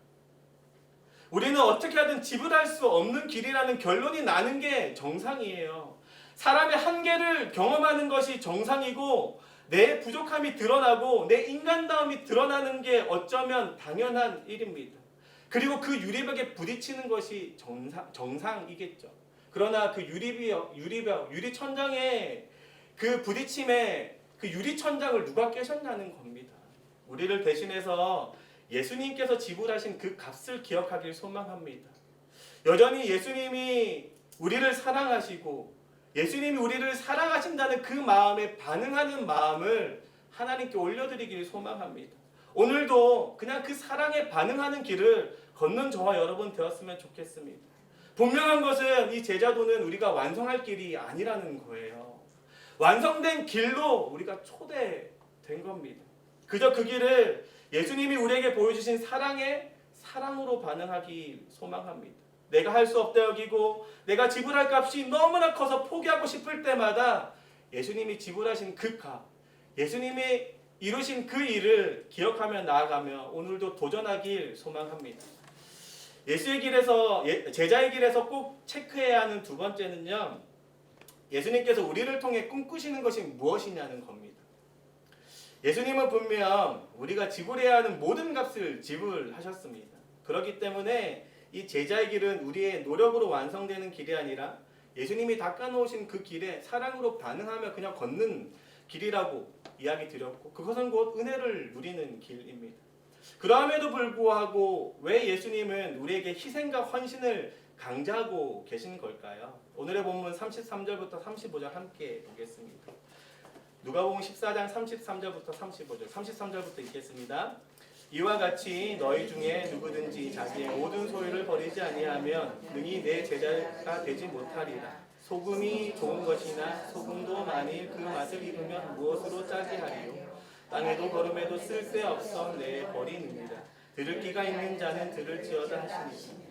우리는 어떻게 하든 지불할 수 없는 길이라는 결론이 나는 게 정상이에요. 사람의 한계를 경험하는 것이 정상이고, 내 부족함이 드러나고 내 인간다움이 드러나는 게 어쩌면 당연한 일입니다. 그리고 그 유리벽에 부딪히는 것이 정상이겠죠. 그러나 그 유리천장에 그 부딪힘에 그 유리천장을 누가 깨셨냐는 겁니다. 우리를 대신해서 예수님께서 지불하신 그 값을 기억하길 소망합니다. 여전히 예수님이 우리를 사랑하시고 예수님이 우리를 사랑하신다는 그 마음에 반응하는 마음을 하나님께 올려드리길 소망합니다. 오늘도 그냥 그 사랑에 반응하는 길을 걷는 저와 여러분 되었으면 좋겠습니다. 분명한 것은 이 제자도는 우리가 완성할 길이 아니라는 거예요. 완성된 길로 우리가 초대된 겁니다. 그저 그 길을 예수님이 우리에게 보여주신 사랑으로 반응하기 소망합니다. 내가 할 수 없다 여기고 내가 지불할 값이 너무나 커서 포기하고 싶을 때마다 예수님이 지불하신 그 값, 예수님이 이루신 그 일을 기억하며 나아가며 오늘도 도전하길 소망합니다. 예수의 길에서, 제자의 길에서 꼭 체크해야 하는 두 번째는요, 예수님께서 우리를 통해 꿈꾸시는 것이 무엇이냐는 겁니다. 예수님은 분명 우리가 지불해야 하는 모든 값을 지불하셨습니다. 그렇기 때문에 이 제자의 길은 우리의 노력으로 완성되는 길이 아니라 예수님이 닦아놓으신 그 길에 사랑으로 반응하며 그냥 걷는 길이라고 이야기 드렸고, 그것은 곧 은혜를 누리는 길입니다. 그럼에도 불구하고 왜 예수님은 우리에게 희생과 헌신을 강조하고 계신 걸까요? 오늘의 본문 33절부터 35절 함께 보겠습니다. 누가복음 14장 33절부터 35절, 33절부터 읽겠습니다. 이와 같이 너희 중에 누구든지 자기의 모든 소유를 버리지 아니하면 능히 내 제자가 되지 못하리라. 소금이 좋은 것이나 소금도 만일 그 맛을 잃으면 무엇으로 짜게 하리요? 땅에도 거름에도 쓸데없어 내 버리느니라. 들을 귀가 있는 자는 들을지어다 하시니.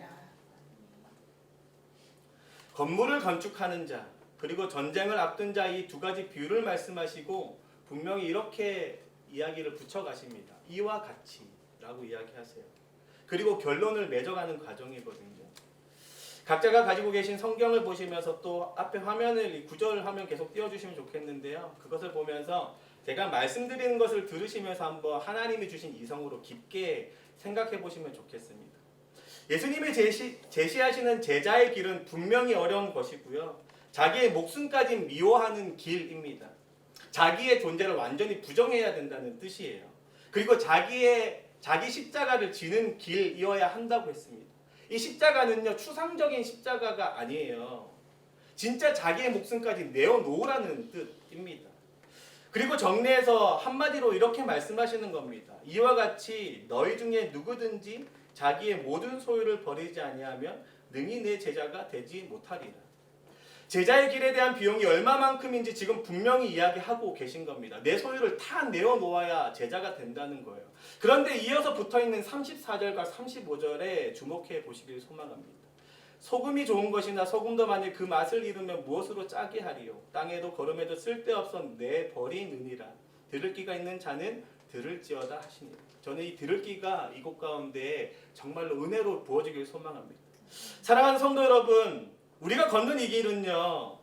건물을 건축하는 자, 그리고 전쟁을 앞둔 자, 이 두 가지 비유를 말씀하시고 분명히 이렇게 이야기를 붙여가십니다. 이와 같이라고 이야기하세요. 그리고 결론을 맺어가는 과정이거든요. 각자가 가지고 계신 성경을 보시면서 또 앞에 화면을, 이 구절 화면 계속 띄워주시면 좋겠는데요. 그것을 보면서 제가 말씀드리는 것을 들으시면서 한번 하나님이 주신 이성으로 깊게 생각해 보시면 좋겠습니다. 예수님이 제시하시는 제자의 길은 분명히 어려운 것이고요. 자기의 목숨까지 미워하는 길입니다. 자기의 존재를 완전히 부정해야 된다는 뜻이에요. 그리고 자기 십자가를 지는 길이어야 한다고 했습니다. 이 십자가는요, 추상적인 십자가가 아니에요. 진짜 자기의 목숨까지 내어놓으라는 뜻입니다. 그리고 정리해서 한마디로 이렇게 말씀하시는 겁니다. 이와 같이 너희 중에 누구든지 자기의 모든 소유를 버리지 아니하면 능히 내 제자가 되지 못하리라. 제자의 길에 대한 비용이 얼마만큼인지 지금 분명히 이야기하고 계신 겁니다. 내 소유를 다 내어놓아야 제자가 된다는 거예요. 그런데 이어서 붙어있는 34절과 35절에 주목해 보시길 소망합니다. 소금이 좋은 것이나 소금도 만일 그 맛을 잃으면 무엇으로 짜게 하리요. 땅에도 걸음에도 쓸데없어 내버리느니라. 들을기가 있는 자는 들을지어다 하시니. 저는 이 들을기가 이곳 가운데 정말로 은혜로 부어지길 소망합니다. 사랑하는 성도 여러분, 우리가 걷는 이 길은요,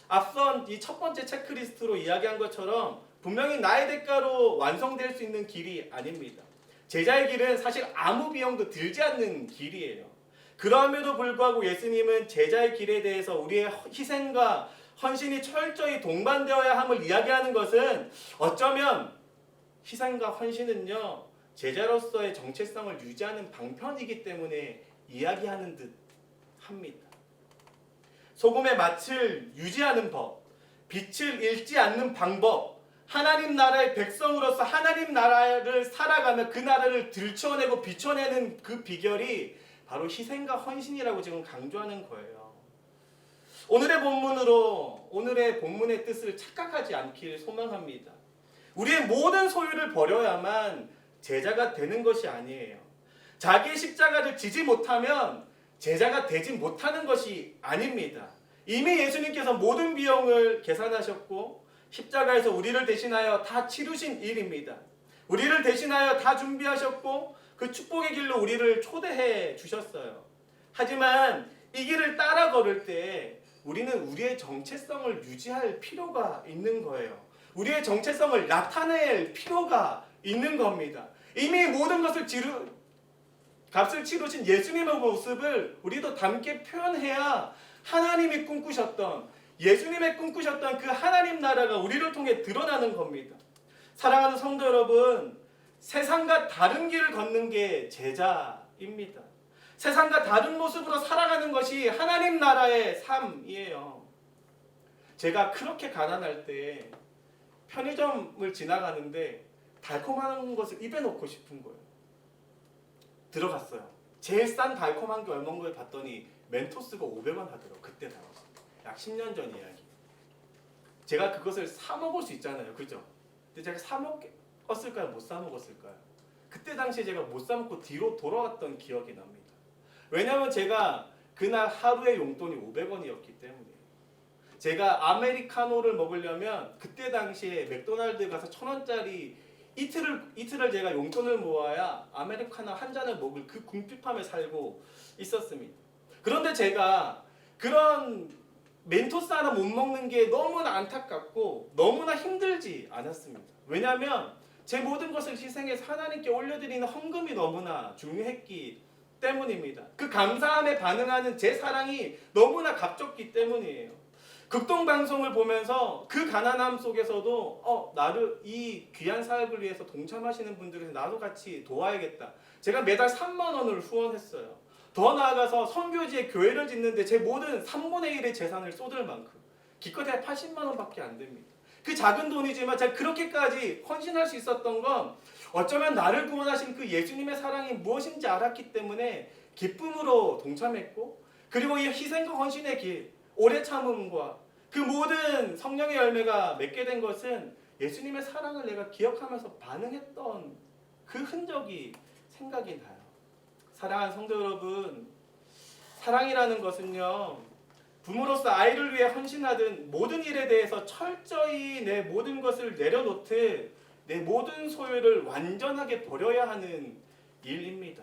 앞선 이 첫 번째 체크리스트로 이야기한 것처럼 분명히 나의 대가로 완성될 수 있는 길이 아닙니다. 제자의 길은 사실 아무 비용도 들지 않는 길이에요. 그럼에도 불구하고 예수님은 제자의 길에 대해서 우리의 희생과 헌신이 철저히 동반되어야 함을 이야기하는 것은 어쩌면 희생과 헌신은요, 제자로서의 정체성을 유지하는 방편이기 때문에 이야기하는 듯 합니다. 소금의 맛을 유지하는 법, 빛을 잃지 않는 방법, 하나님 나라의 백성으로서 하나님 나라를 살아가며 그 나라를 들춰내고 비춰내는 그 비결이 바로 희생과 헌신이라고 지금 강조하는 거예요. 오늘의 본문의 뜻을 착각하지 않기를 소망합니다. 우리의 모든 소유를 버려야만 제자가 되는 것이 아니에요. 자기의 십자가를 지지 못하면 제자가 되지 못하는 것이 아닙니다. 이미 예수님께서 모든 비용을 계산하셨고 십자가에서 우리를 대신하여 다 치르신 일입니다. 우리를 대신하여 다 준비하셨고 그 축복의 길로 우리를 초대해 주셨어요. 하지만 이 길을 따라 걸을 때 우리는 우리의 정체성을 유지할 필요가 있는 거예요. 우리의 정체성을 나타낼 필요가 있는 겁니다. 이미 모든 것을 값을 치르신 예수님의 모습을 우리도 담게 표현해야 하나님이 꿈꾸셨던, 예수님의 꿈꾸셨던 그 하나님 나라가 우리를 통해 드러나는 겁니다. 사랑하는 성도 여러분, 세상과 다른 길을 걷는 게 제자입니다. 세상과 다른 모습으로 살아가는 것이 하나님 나라의 삶이에요. 제가 그렇게 가난할 때 편의점을 지나가는데 달콤한 것을 입에 넣고 싶은 거예요. 들어갔어요. 제일 싼 달콤한 게 얼마인 걸 봤더니 멘토스가 500원 하더라고요. 그때 당시. 약 10년 전 이야기. 제가 그것을 사 먹을 수 있잖아요. 그죠? 근데 제가 사 먹었을까요? 못 사 먹었을까요? 그때 당시에 제가 못 사 먹고 뒤로 돌아왔던 기억이 납니다. 왜냐하면 제가 그날 하루의 용돈이 500원이었기 때문에. 제가 아메리카노를 먹으려면 그때 당시에 맥도날드 가서 1,000원짜리 이틀을 제가 용돈을 모아야 아메리카노 한 잔을 먹을 그 궁핍함에 살고 있었습니다. 그런데 제가 그런 멘토스 하나 못 먹는 게 너무나 안타깝고 너무나 힘들지 않았습니다. 왜냐하면 제 모든 것을 희생해서 하나님께 올려드리는 헌금이 너무나 중요했기 때문입니다. 그 감사함에 반응하는 제 사랑이 너무나 값졌기 때문이에요. 극동방송을 보면서 그 가난함 속에서도 나를 이 귀한 사역을 위해서 동참하시는 분들을 나도 같이 도와야겠다. 제가 매달 3만 원을 후원했어요. 더 나아가서 선교지에 교회를 짓는데 제 모든 3분의 1의 재산을 쏟을 만큼 기껏해야 80만 원밖에 안 됩니다. 그 작은 돈이지만 제가 그렇게까지 헌신할 수 있었던 건 어쩌면 나를 구원하신 그 예수님의 사랑이 무엇인지 알았기 때문에 기쁨으로 동참했고, 그리고 이 희생과 헌신의 길, 오래 참음과 그 모든 성령의 열매가 맺게 된 것은 예수님의 사랑을 내가 기억하면서 반응했던 그 흔적이 생각이 나요. 사랑하는 성도 여러분, 사랑이라는 것은요, 부모로서 아이를 위해 헌신하든 모든 일에 대해서 철저히 내 모든 것을 내려놓듯 내 모든 소유를 완전하게 버려야 하는 일입니다.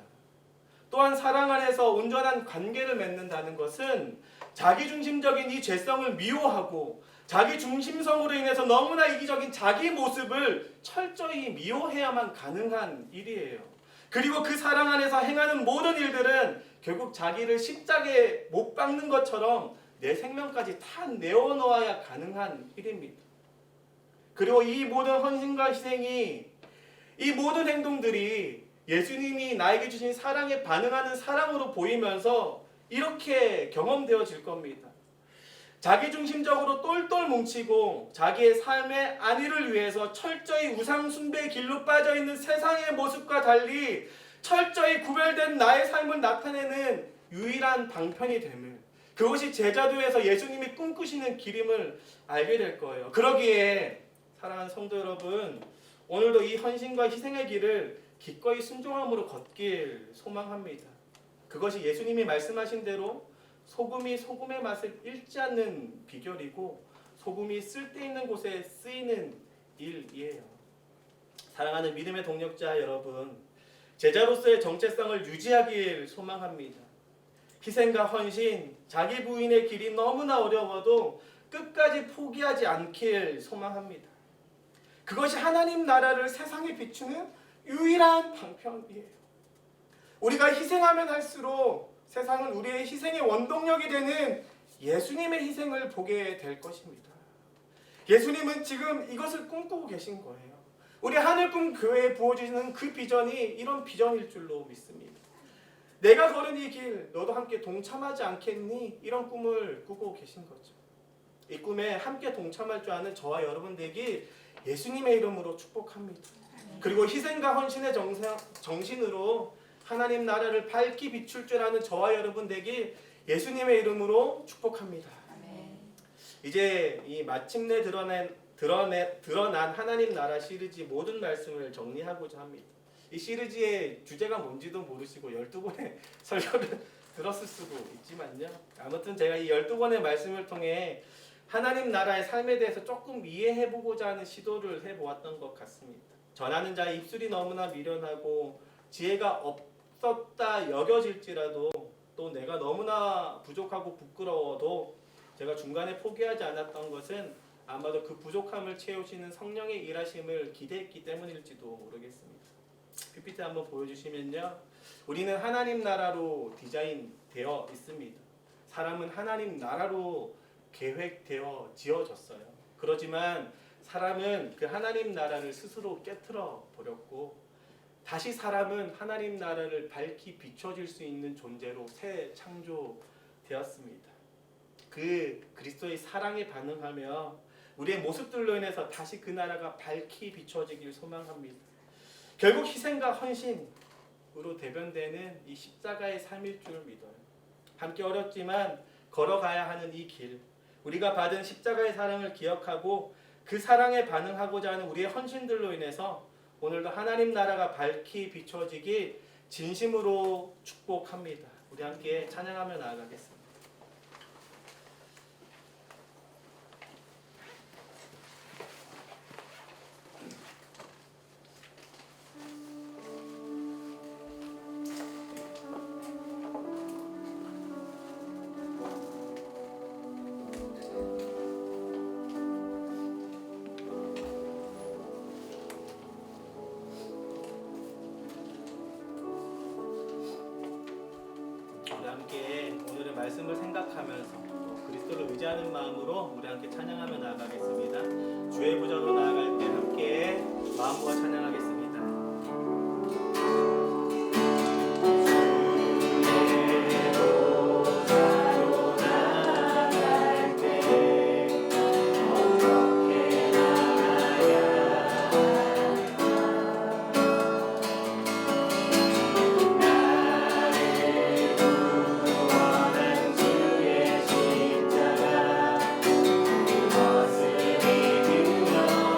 또한 사랑 안에서 온전한 관계를 맺는다는 것은 자기중심적인 이 죄성을 미워하고 자기 중심성으로 인해서 너무나 이기적인 자기 모습을 철저히 미워해야만 가능한 일이에요. 그리고 그 사랑 안에서 행하는 모든 일들은 결국 자기를 십자가에 못 박는 것처럼 내 생명까지 다 내어놓아야 가능한 일입니다. 그리고 이 모든 헌신과 희생이, 이 모든 행동들이 예수님이 나에게 주신 사랑에 반응하는 사랑으로 보이면서 이렇게 경험되어질 겁니다. 자기중심적으로 똘똘 뭉치고 자기의 삶의 안위를 위해서 철저히 우상 숭배의 길로 빠져있는 세상의 모습과 달리 철저히 구별된 나의 삶을 나타내는 유일한 방편이 됨을, 그것이 제자도에서 예수님이 꿈꾸시는 길임을 알게 될 거예요. 그러기에 사랑하는 성도 여러분, 오늘도 이 헌신과 희생의 길을 기꺼이 순종함으로 걷길 소망합니다. 그것이 예수님이 말씀하신 대로 소금이 소금의 맛을 잃지 않는 비결이고 소금이 쓸데있는 곳에 쓰이는 일이에요. 사랑하는 믿음의 동력자 여러분, 제자로서의 정체성을 유지하길 소망합니다. 희생과 헌신, 자기 부인의 길이 너무나 어려워도 끝까지 포기하지 않길 소망합니다. 그것이 하나님 나라를 세상에 비추는 유일한 방편이에요. 우리가 희생하면 할수록 세상은 우리의 희생의 원동력이 되는 예수님의 희생을 보게 될 것입니다. 예수님은 지금 이것을 꿈꾸고 계신 거예요. 우리 하늘꿈 교회에 부어주시는 그 비전이 이런 비전일 줄로 믿습니다. 내가 걸은 이 길 너도 함께 동참하지 않겠니? 이런 꿈을 꾸고 계신 거죠. 이 꿈에 함께 동참할 줄 아는 저와 여러분 되기 예수님의 이름으로 축복합니다. 그리고 희생과 헌신의 정신으로 하나님 나라를 밝히 비출 줄 아는 저와 여러분 되기 예수님의 이름으로 축복합니다. 이제 이 마침내 드러난 하나님 나라 시리즈 모든 말씀을 정리하고자 합니다. 이 시리즈의 주제가 뭔지도 모르시고 12권의 설교를 들었을 수도 있지만요. 아무튼 제가 이 12권의 말씀을 통해 하나님 나라의 삶에 대해서 조금 이해해보고자 하는 시도를 해보았던 것 같습니다. 전하는 자의 입술이 너무나 미련하고 지혜가 없었다 여겨질지라도 또 내가 너무나 부족하고 부끄러워도 제가 중간에 포기하지 않았던 것은 아마도 그 부족함을 채우시는 성령의 일하심을 기대했기 때문일지도 모르겠습니다. PPT 한번 보여주시면요. 우리는 하나님 나라로 디자인되어 있습니다. 사람은 하나님 나라로 계획되어 지어졌어요. 그렇지만 사람은 그 하나님 나라를 스스로 깨트려 버렸고 다시 사람은 하나님 나라를 밝히 비춰질 수 있는 존재로 새 창조되었습니다. 그 그리스도의 사랑에 반응하며 우리의 모습들로 인해서 다시 그 나라가 밝히 비춰지길 소망합니다. 결국 희생과 헌신으로 대변되는 이 십자가의 삶일 줄 믿어요. 함께 어렵지만 걸어가야 하는 이 길, 우리가 받은 십자가의 사랑을 기억하고 그 사랑에 반응하고자 하는 우리의 헌신들로 인해서 오늘도 하나님 나라가 밝히 비춰지기 진심으로 축복합니다. 우리 함께 찬양하며 나아가겠습니다. 함께 오늘의 말씀을 생각하면서 또 그리스도를 의지하는 마음으로 우리 함께 찬양하며 나아가겠습니다. 주의 보좌로 나아갈 때 함께 마음과 찬양하겠습니다. 십자가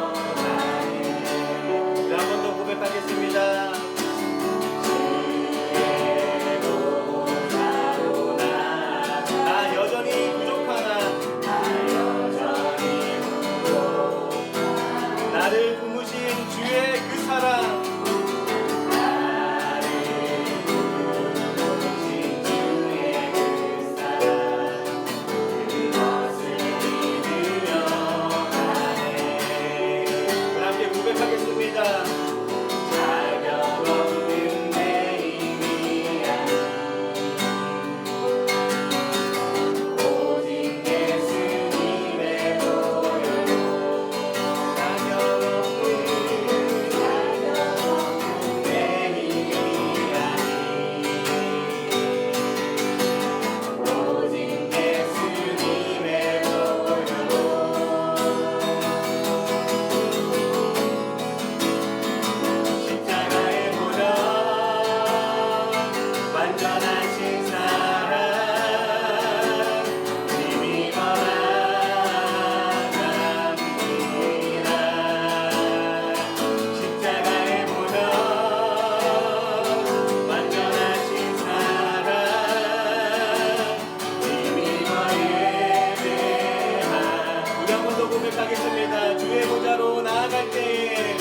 고백하겠습니다. 주의 보좌로 나아갈 때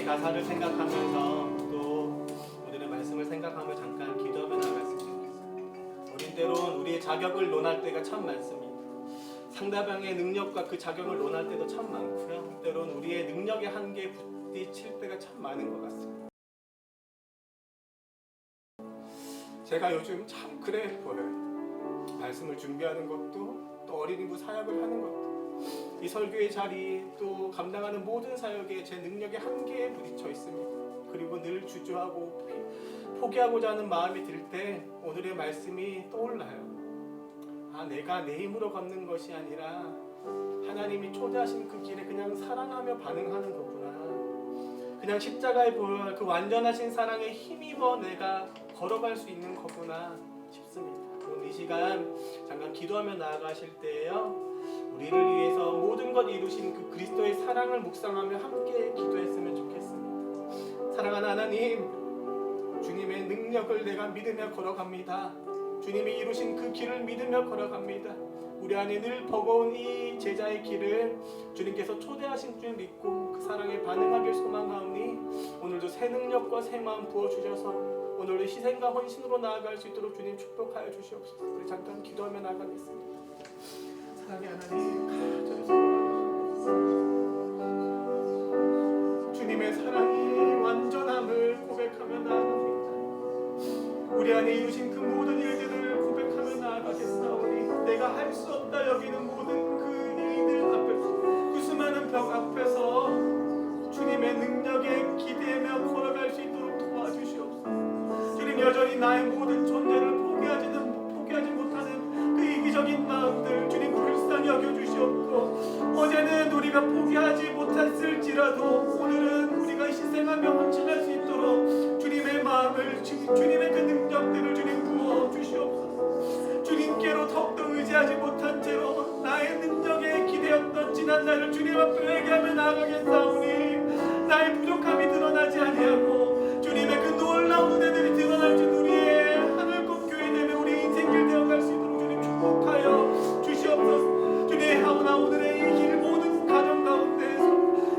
가사를 생각하면서 또 오늘의 말씀을 생각하며 잠깐 기도하며 나갔으면 좋겠습니다. 우린 때론 우리의 자격을 논할 때가 참 많습니다. 상대방의 능력과 그 자격을 논할 때도 참 많고요. 때론 우리의 능력의 한계에 부딪힐 때가 참 많은 것 같습니다. 제가 요즘 참 그래 보여요. 말씀을 준비하는 것도 또 어린이부 사역을 하는 것도 이 설교의 자리 또 감당하는 모든 사역에 제 능력의 한계에 부딪혀 있습니다. 그리고 늘 주저하고 포기하고자 하는 마음이 들 때 오늘의 말씀이 떠올라요. 내가 내 힘으로 걷는 것이 아니라 하나님이 초대하신 그 길에 그냥 사랑하며 반응하는 거구나. 그냥 십자가에 보여 그 완전하신 사랑에 힘입어 내가 걸어갈 수 있는 거구나 싶습니다. 오늘 이 시간 잠깐 기도하며 나아가실 때에요. 우리를 위해서 모든 것 이루신 그 그리스도의 사랑을 묵상하며 함께 기도했으면 좋겠습니다. 사랑하는 하나님, 주님의 능력을 내가 믿으며 걸어갑니다. 주님이 이루신 그 길을 믿으며 걸어갑니다. 우리 안에 늘 버거운 이 제자의 길을 주님께서 초대하신 줄 믿고 그 사랑에 반응하길 소망하오니 오늘도 새 능력과 새 마음 부어주셔서 오늘도 희생과 헌신으로 나아갈 수 있도록 주님 축복하여 주시옵소서. 우리 잠깐 기도하며 나아가겠습니다. 사랑의 하나님, 주님의 사랑이 완전함을 고백하며 나아갑니다. 우리 안에 이루신 그 모든 일들을 고백하며 나아가겠사오니 내가 할 수 없다 여기는 모든 그 일들 앞에서 그 수많은 벽 앞에서 주님의 능력에 기대며 걸어갈 수 있도록 도와주시옵소서. 주님 여전히 나의 모든 존재를 포기하지 못하는 그 이기적인 마음들 주님 불쌍히 여겨주시옵고 어제는 우리가 포기하지 못했을지라도 오늘은 우리가 희생하며 헌신할 수 있도록 주님의 마음을 주님의 그 능력들을 주님 부어주시옵소서. 주님께로 더욱더 의지하지 못한 채로 나의 능력에 기대었던 지난 날을 주님 앞에 회개하며 나아가겠사오니 나의 부족함이 드러나지 아니하고 주님의 그 놀라운 은혜들이 드러날 줄 우리의 하늘꽃 교회 되며 우리의 인생길 되어갈 수 있도록 주님 축복하여 주시옵소서. 주님 하오나 오늘의 이 길 모든 가정 가운데에서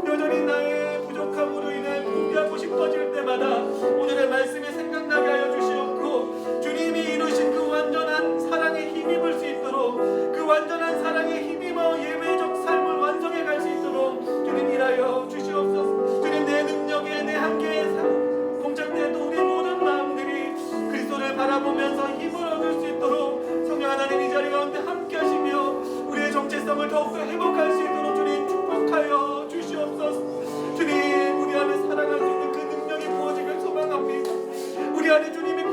여전히 나의 부족함으로 인해 포기하고 싶어질 때마다 오늘의 말씀이 생각나게 하여 주시옵고 주님이 이루신 그 완전한 사랑에 힘입을 수 있도록 그 완전한 사랑에 힘입어 예배적 삶을 완성해 갈 수 있도록 주님 일하여 주시옵소서. 주님 내 능력에 내 한계에 동작되어도 우리 모든 마음들이 그리스도를 바라보면서 힘을 얻을 수 있도록 성령 하나님 이 자리 가운데 함께 하시며 우리의 정체성을 더욱더 회복할 수 있도록 주님 축복하여 주시옵소서. 주님 우리 안에 살아갈 수 있는 그 능력이 부어지길 소망합니다. 우리 안에 주님이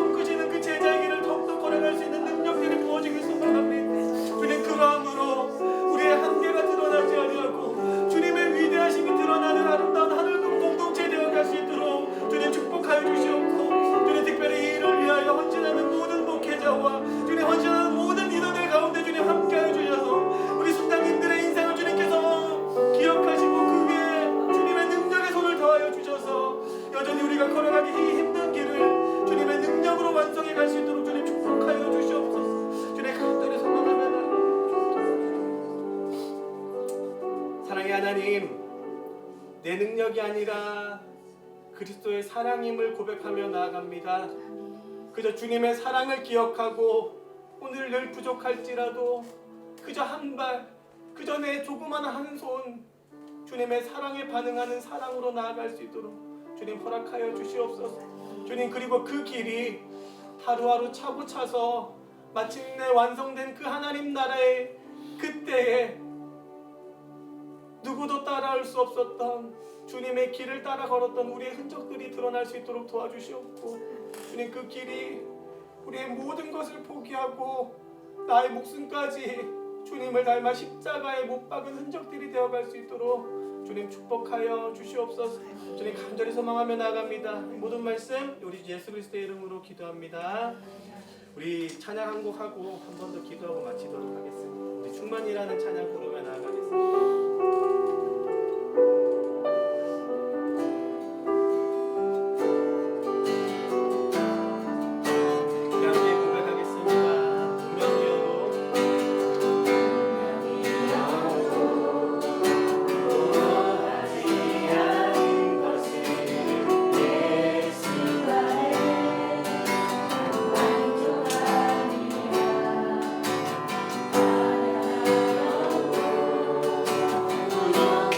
목자와 주님 헌신하는 모든 리더들 가운데 주님 함께하여 주셔서 우리 순장님들의 인생을 주님께서 기억하시고 그 위에 주님의 능력의 손을 더하여 주셔서 여전히 우리가 걸어가기 힘든 길을 주님의 능력으로 완성해 갈 수 있도록 주님 축복하여 주시옵소서. 주님 간절히 소망합니다. 사랑의 하나님, 내 능력이 아니라 그리스도의 사랑임을 고백하며 나아갑니다. 그저 주님의 사랑을 기억하고 오늘 늘 부족할지라도 그저 한 발, 그저 내 조그마한 한 손, 주님의 사랑에 반응하는 사랑으로 나아갈 수 있도록 주님 허락하여 주시옵소서. 주님, 그리고 그 길이 하루하루 차고 차서 마침내 완성된 그 하나님 나라의 그때에 누구도 따라올 수 없었던 주님의 길을 따라 걸었던 우리의 흔적들이 드러날 수 있도록 도와주시옵고, 주님, 그 길이 우리의 모든 것을 포기하고 나의 목숨까지 주님을 닮아 십자가에 못 박은 흔적들이 되어갈 수 있도록 주님 축복하여 주시옵소서. 주님 간절히 소망하며 나아갑니다. 모든 말씀 우리 예수 그리스도의 이름으로 기도합니다. 우리 찬양 한 곡 하고 한 번 더 기도하고 마치도록 하겠습니다. 우리 충만이라는 찬양 부르며 나아가겠습니다. 주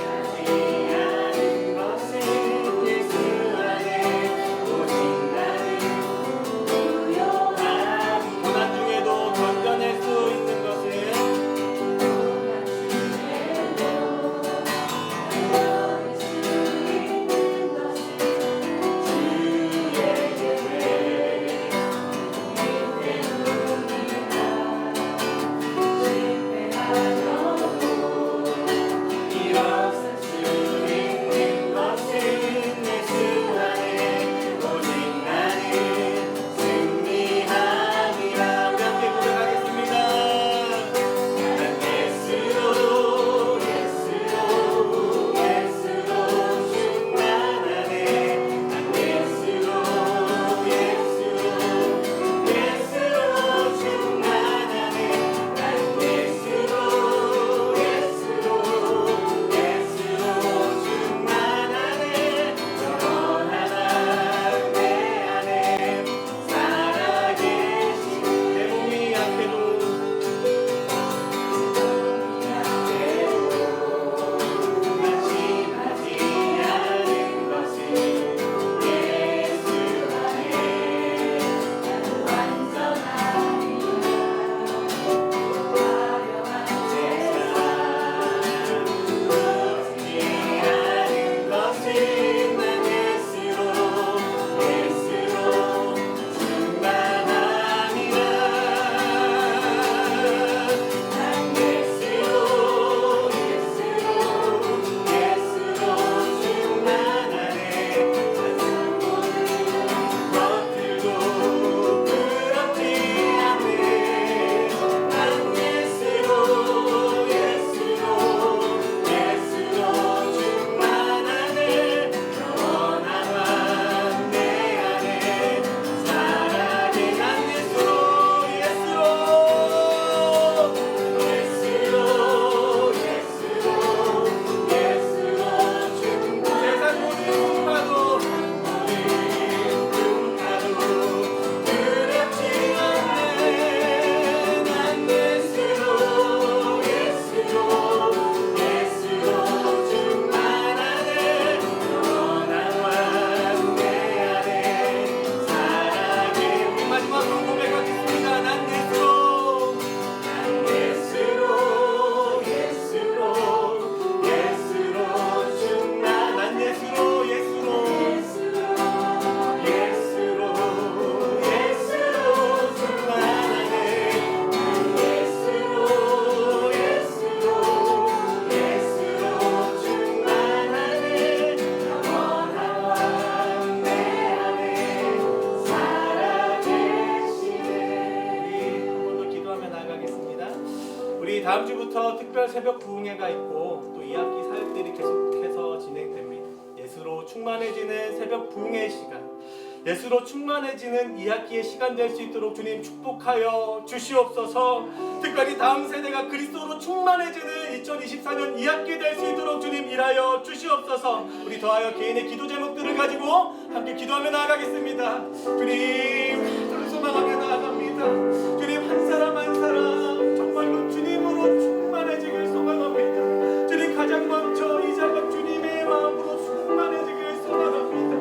다음 주부터 특별 새벽 부흥회가 있고 또 2학기 사역들이 계속해서 진행됩니다. 예수로 충만해지는 새벽 부흥회의 시간, 예수로 충만해지는 2학기의 시간 될 수 있도록 주님 축복하여 주시옵소서. 특별히 다음 세대가 그리스도로 충만해지는 2024년 2학기 될 수 있도록 주님 일하여 주시옵소서. 우리 더하여 개인의 기도 제목들을 가지고 함께 기도하며 나아가겠습니다. 주님, 저를 소망하며 나아갑니다. 주님, 한 사람 한 사람 정말로 주님으로 충만해지길 소망합니다. 주님, 가장 먼저 이 작업 주님의 마음으로 충만해지길 소망합니다.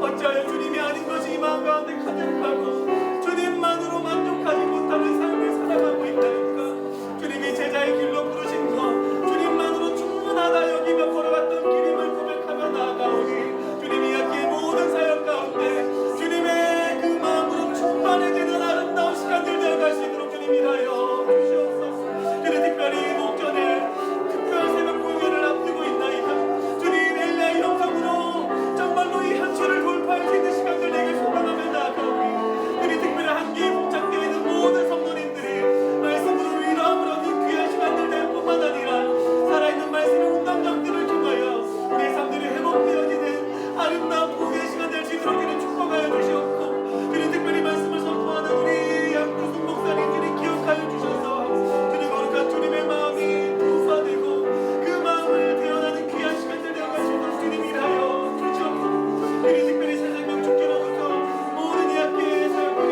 어찌하여 주님이 아닌 것이 이 마음 가운데 가득하고 주님만으로 만족하지 못하는 삶을 살아가고 있다니까. 주님이 제자의 길로 부르신 것, 주님만으로 충분하다 여기며 걸어갔던 길임을 고백하며 나아가오니 주님, 이 학기의 모든 사역 가운데 주님의 그 마음으로 충만해지는 아름다운 시간들 되어갈 수 있도록 주님 일하여 주시옵소서. 주님, 특별히 목전에 특별 새벽 공연을 앞두고 있나이다. 주님, 엘리야의 영성으로 정말로 이 현실을 돌파할 수 있는 시간들 내게 소망하며 나아가오니 주님, 특별히 한기에 봉착되어 있는 모든 성도님들이 말씀으로 위로함을 얻는 귀한 시간들 될 뿐만 아니라 살아있는 말씀의 운동장들을 통하여 우리의 삶들이 회복되어지는 아름다운 부흥의 시간 될 수 있도록 주님 축복하여 주시옵고, 주님 특별히 말씀을 선포하는 우리 양구순 목사님들이 기억하여 주셔서 주님 거룩한 주님의 마음이 부사되고 그 마음을 대언하는 귀한 시간들 되어갈 수 있도록 주님 일하여 주시옵소서. 주님 특별히 세상명 축제로부터 모든 이 학교의 사역들이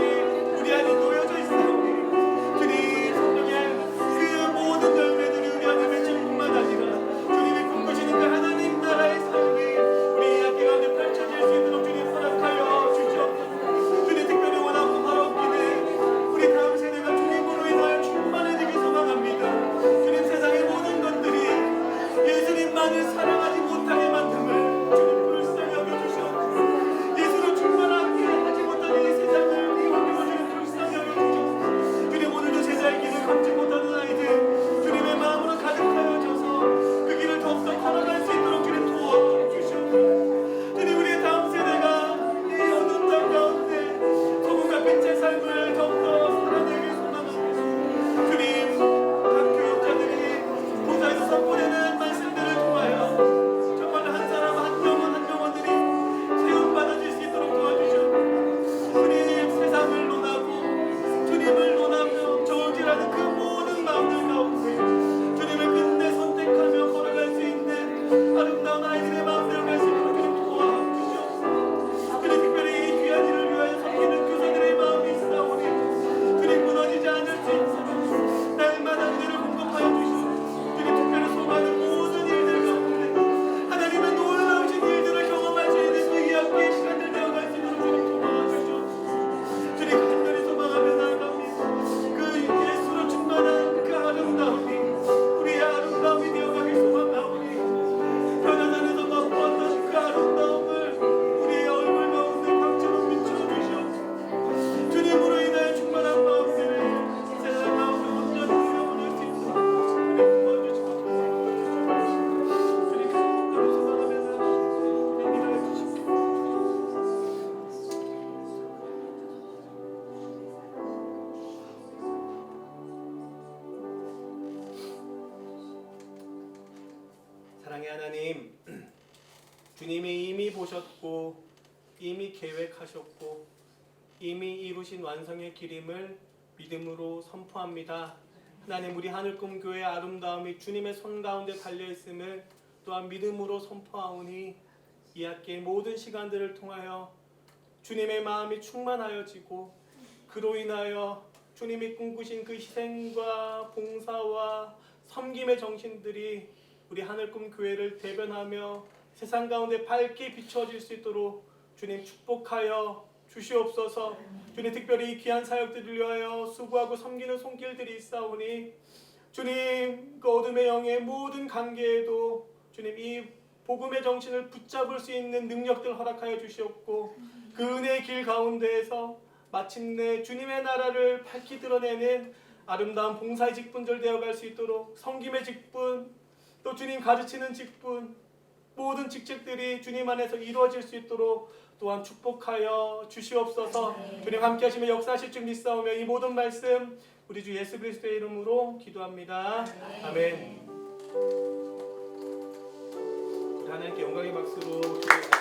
우리 안에 놓여져 있사오니 주님 성령의 그 모든 열매들이 우리 안에 맺힐 뿐만 아니라 주님이 꿈꾸시는 그 하나님 나라의 삶이 우리 이 학교 가운데 펼쳐질 수 있도록 주님 허락하여 주시옵소서. 주님 특별히 원하고 바라옵기를 우리 다음 세대가 주님으로 인하여 충만해지길 소망합니다. 주님, 세상의 모든 것들이 예수님만을 사랑하지 못하게 만듦을 주님 불쌍히 여겨주시옵소서. 예수로 충만하게 하지 못하는 이 세상을 미워하고 주님 불쌍히 여겨주시옵소서. 주님, 오늘도 제자의 길을 걷지 못하는 아이들 주님의 마음으로 가득하여 줘서 그 길을 더욱더 걸어갈 수 있도록 주님 도와주시옵소서. 주님, 우리의 다음 세대가 이 어두운 땅 가운데 소금과 빛의 삶을 더욱더 살아내길 소망합니다. 주님, 각 교육자들이 보좌에서 선포되는 말씀들을 통하여 정말 한 사람 한 영혼 한 영혼들이 세움받아질 수 있도록 도와주시옵소서. 주님, 세상을 논하고 주님을 논하며 저울질하는 그 모든 마음들 가운데 주님을 끝내 선택하며 걸어갈 수 있는 아름다운 아이들의 마음대로 갈 수 있도록 주님 도와주시옵소서. 주님, 특별히 이 귀한 일을 위하여 섬기는 교사들의 마음이 있사오니 주님, 무너지지 않을 수 있도록 날마다 은혜를 공급하여 주시옵소서. 주님, 특별히 소망하는 모든 일들 가운데 하나님의 놀라우신 일들을 경험할 수 있는 그 2학기의 시간들 되어갈 수 있도록 주님 도와주시옵소서. 주님, 간절히 소망하며 나아갑니다. 그 예수로 충만한 그 아름다움이 우리의 아름다움이 되어가길 소망하오니 변화산에서 맛보았던 그 아름다움을 우리의 얼굴 가운데 광채로 비춰주시옵소서. 주님으로 인하여 충만한 마음들을 세상 가운데 온전히 들여보낼 수 있도록 주님 도와주시옵소서. 주님, 간절히 소망하며 나아갑니다. 주님, 일하여 주십시오. 사랑의 하나님, 주님이 이미 보셨고 이미 계획하셨고 이미 이루신 완성의 길임을 믿음으로 선포합니다. 하나님, 우리 하늘꿈교회의 아름다움이 주님의 손 가운데 달려있음을 또한 믿음으로 선포하오니 이 학기의 모든 시간들을 통하여 주님의 마음이 충만하여지고 그로 인하여 주님이 꿈꾸신 그 희생과 봉사와 섬김의 정신들이 우리 하늘꿈교회를 대변하며 세상 가운데 밝게 비춰질 수 있도록 주님 축복하여 주시옵소서. 주님, 특별히 이 귀한 사역들을 위하여 수고하고 섬기는 손길들이 있사오니 주님, 그 어둠의 영의 모든 관계에도 주님 이 복음의 정신을 붙잡을 수 있는 능력들 허락하여 주시옵고 그 은혜의 길 가운데에서 마침내 주님의 나라를 밝히 드러내는 아름다운 봉사의 직분들 되어갈 수 있도록 섬김의 직분, 또 주님 가르치는 직분, 모든 직책들이 주님 안에서 이루어질 수 있도록 또한 축복하여 주시옵소서. 주님 함께 하시며 역사하실 줄 믿사오며 이 모든 말씀 우리 주 예수 그리스도의 이름으로 기도합니다. 아멘. 우리 하나님께 영광의 박수로 기도합니다.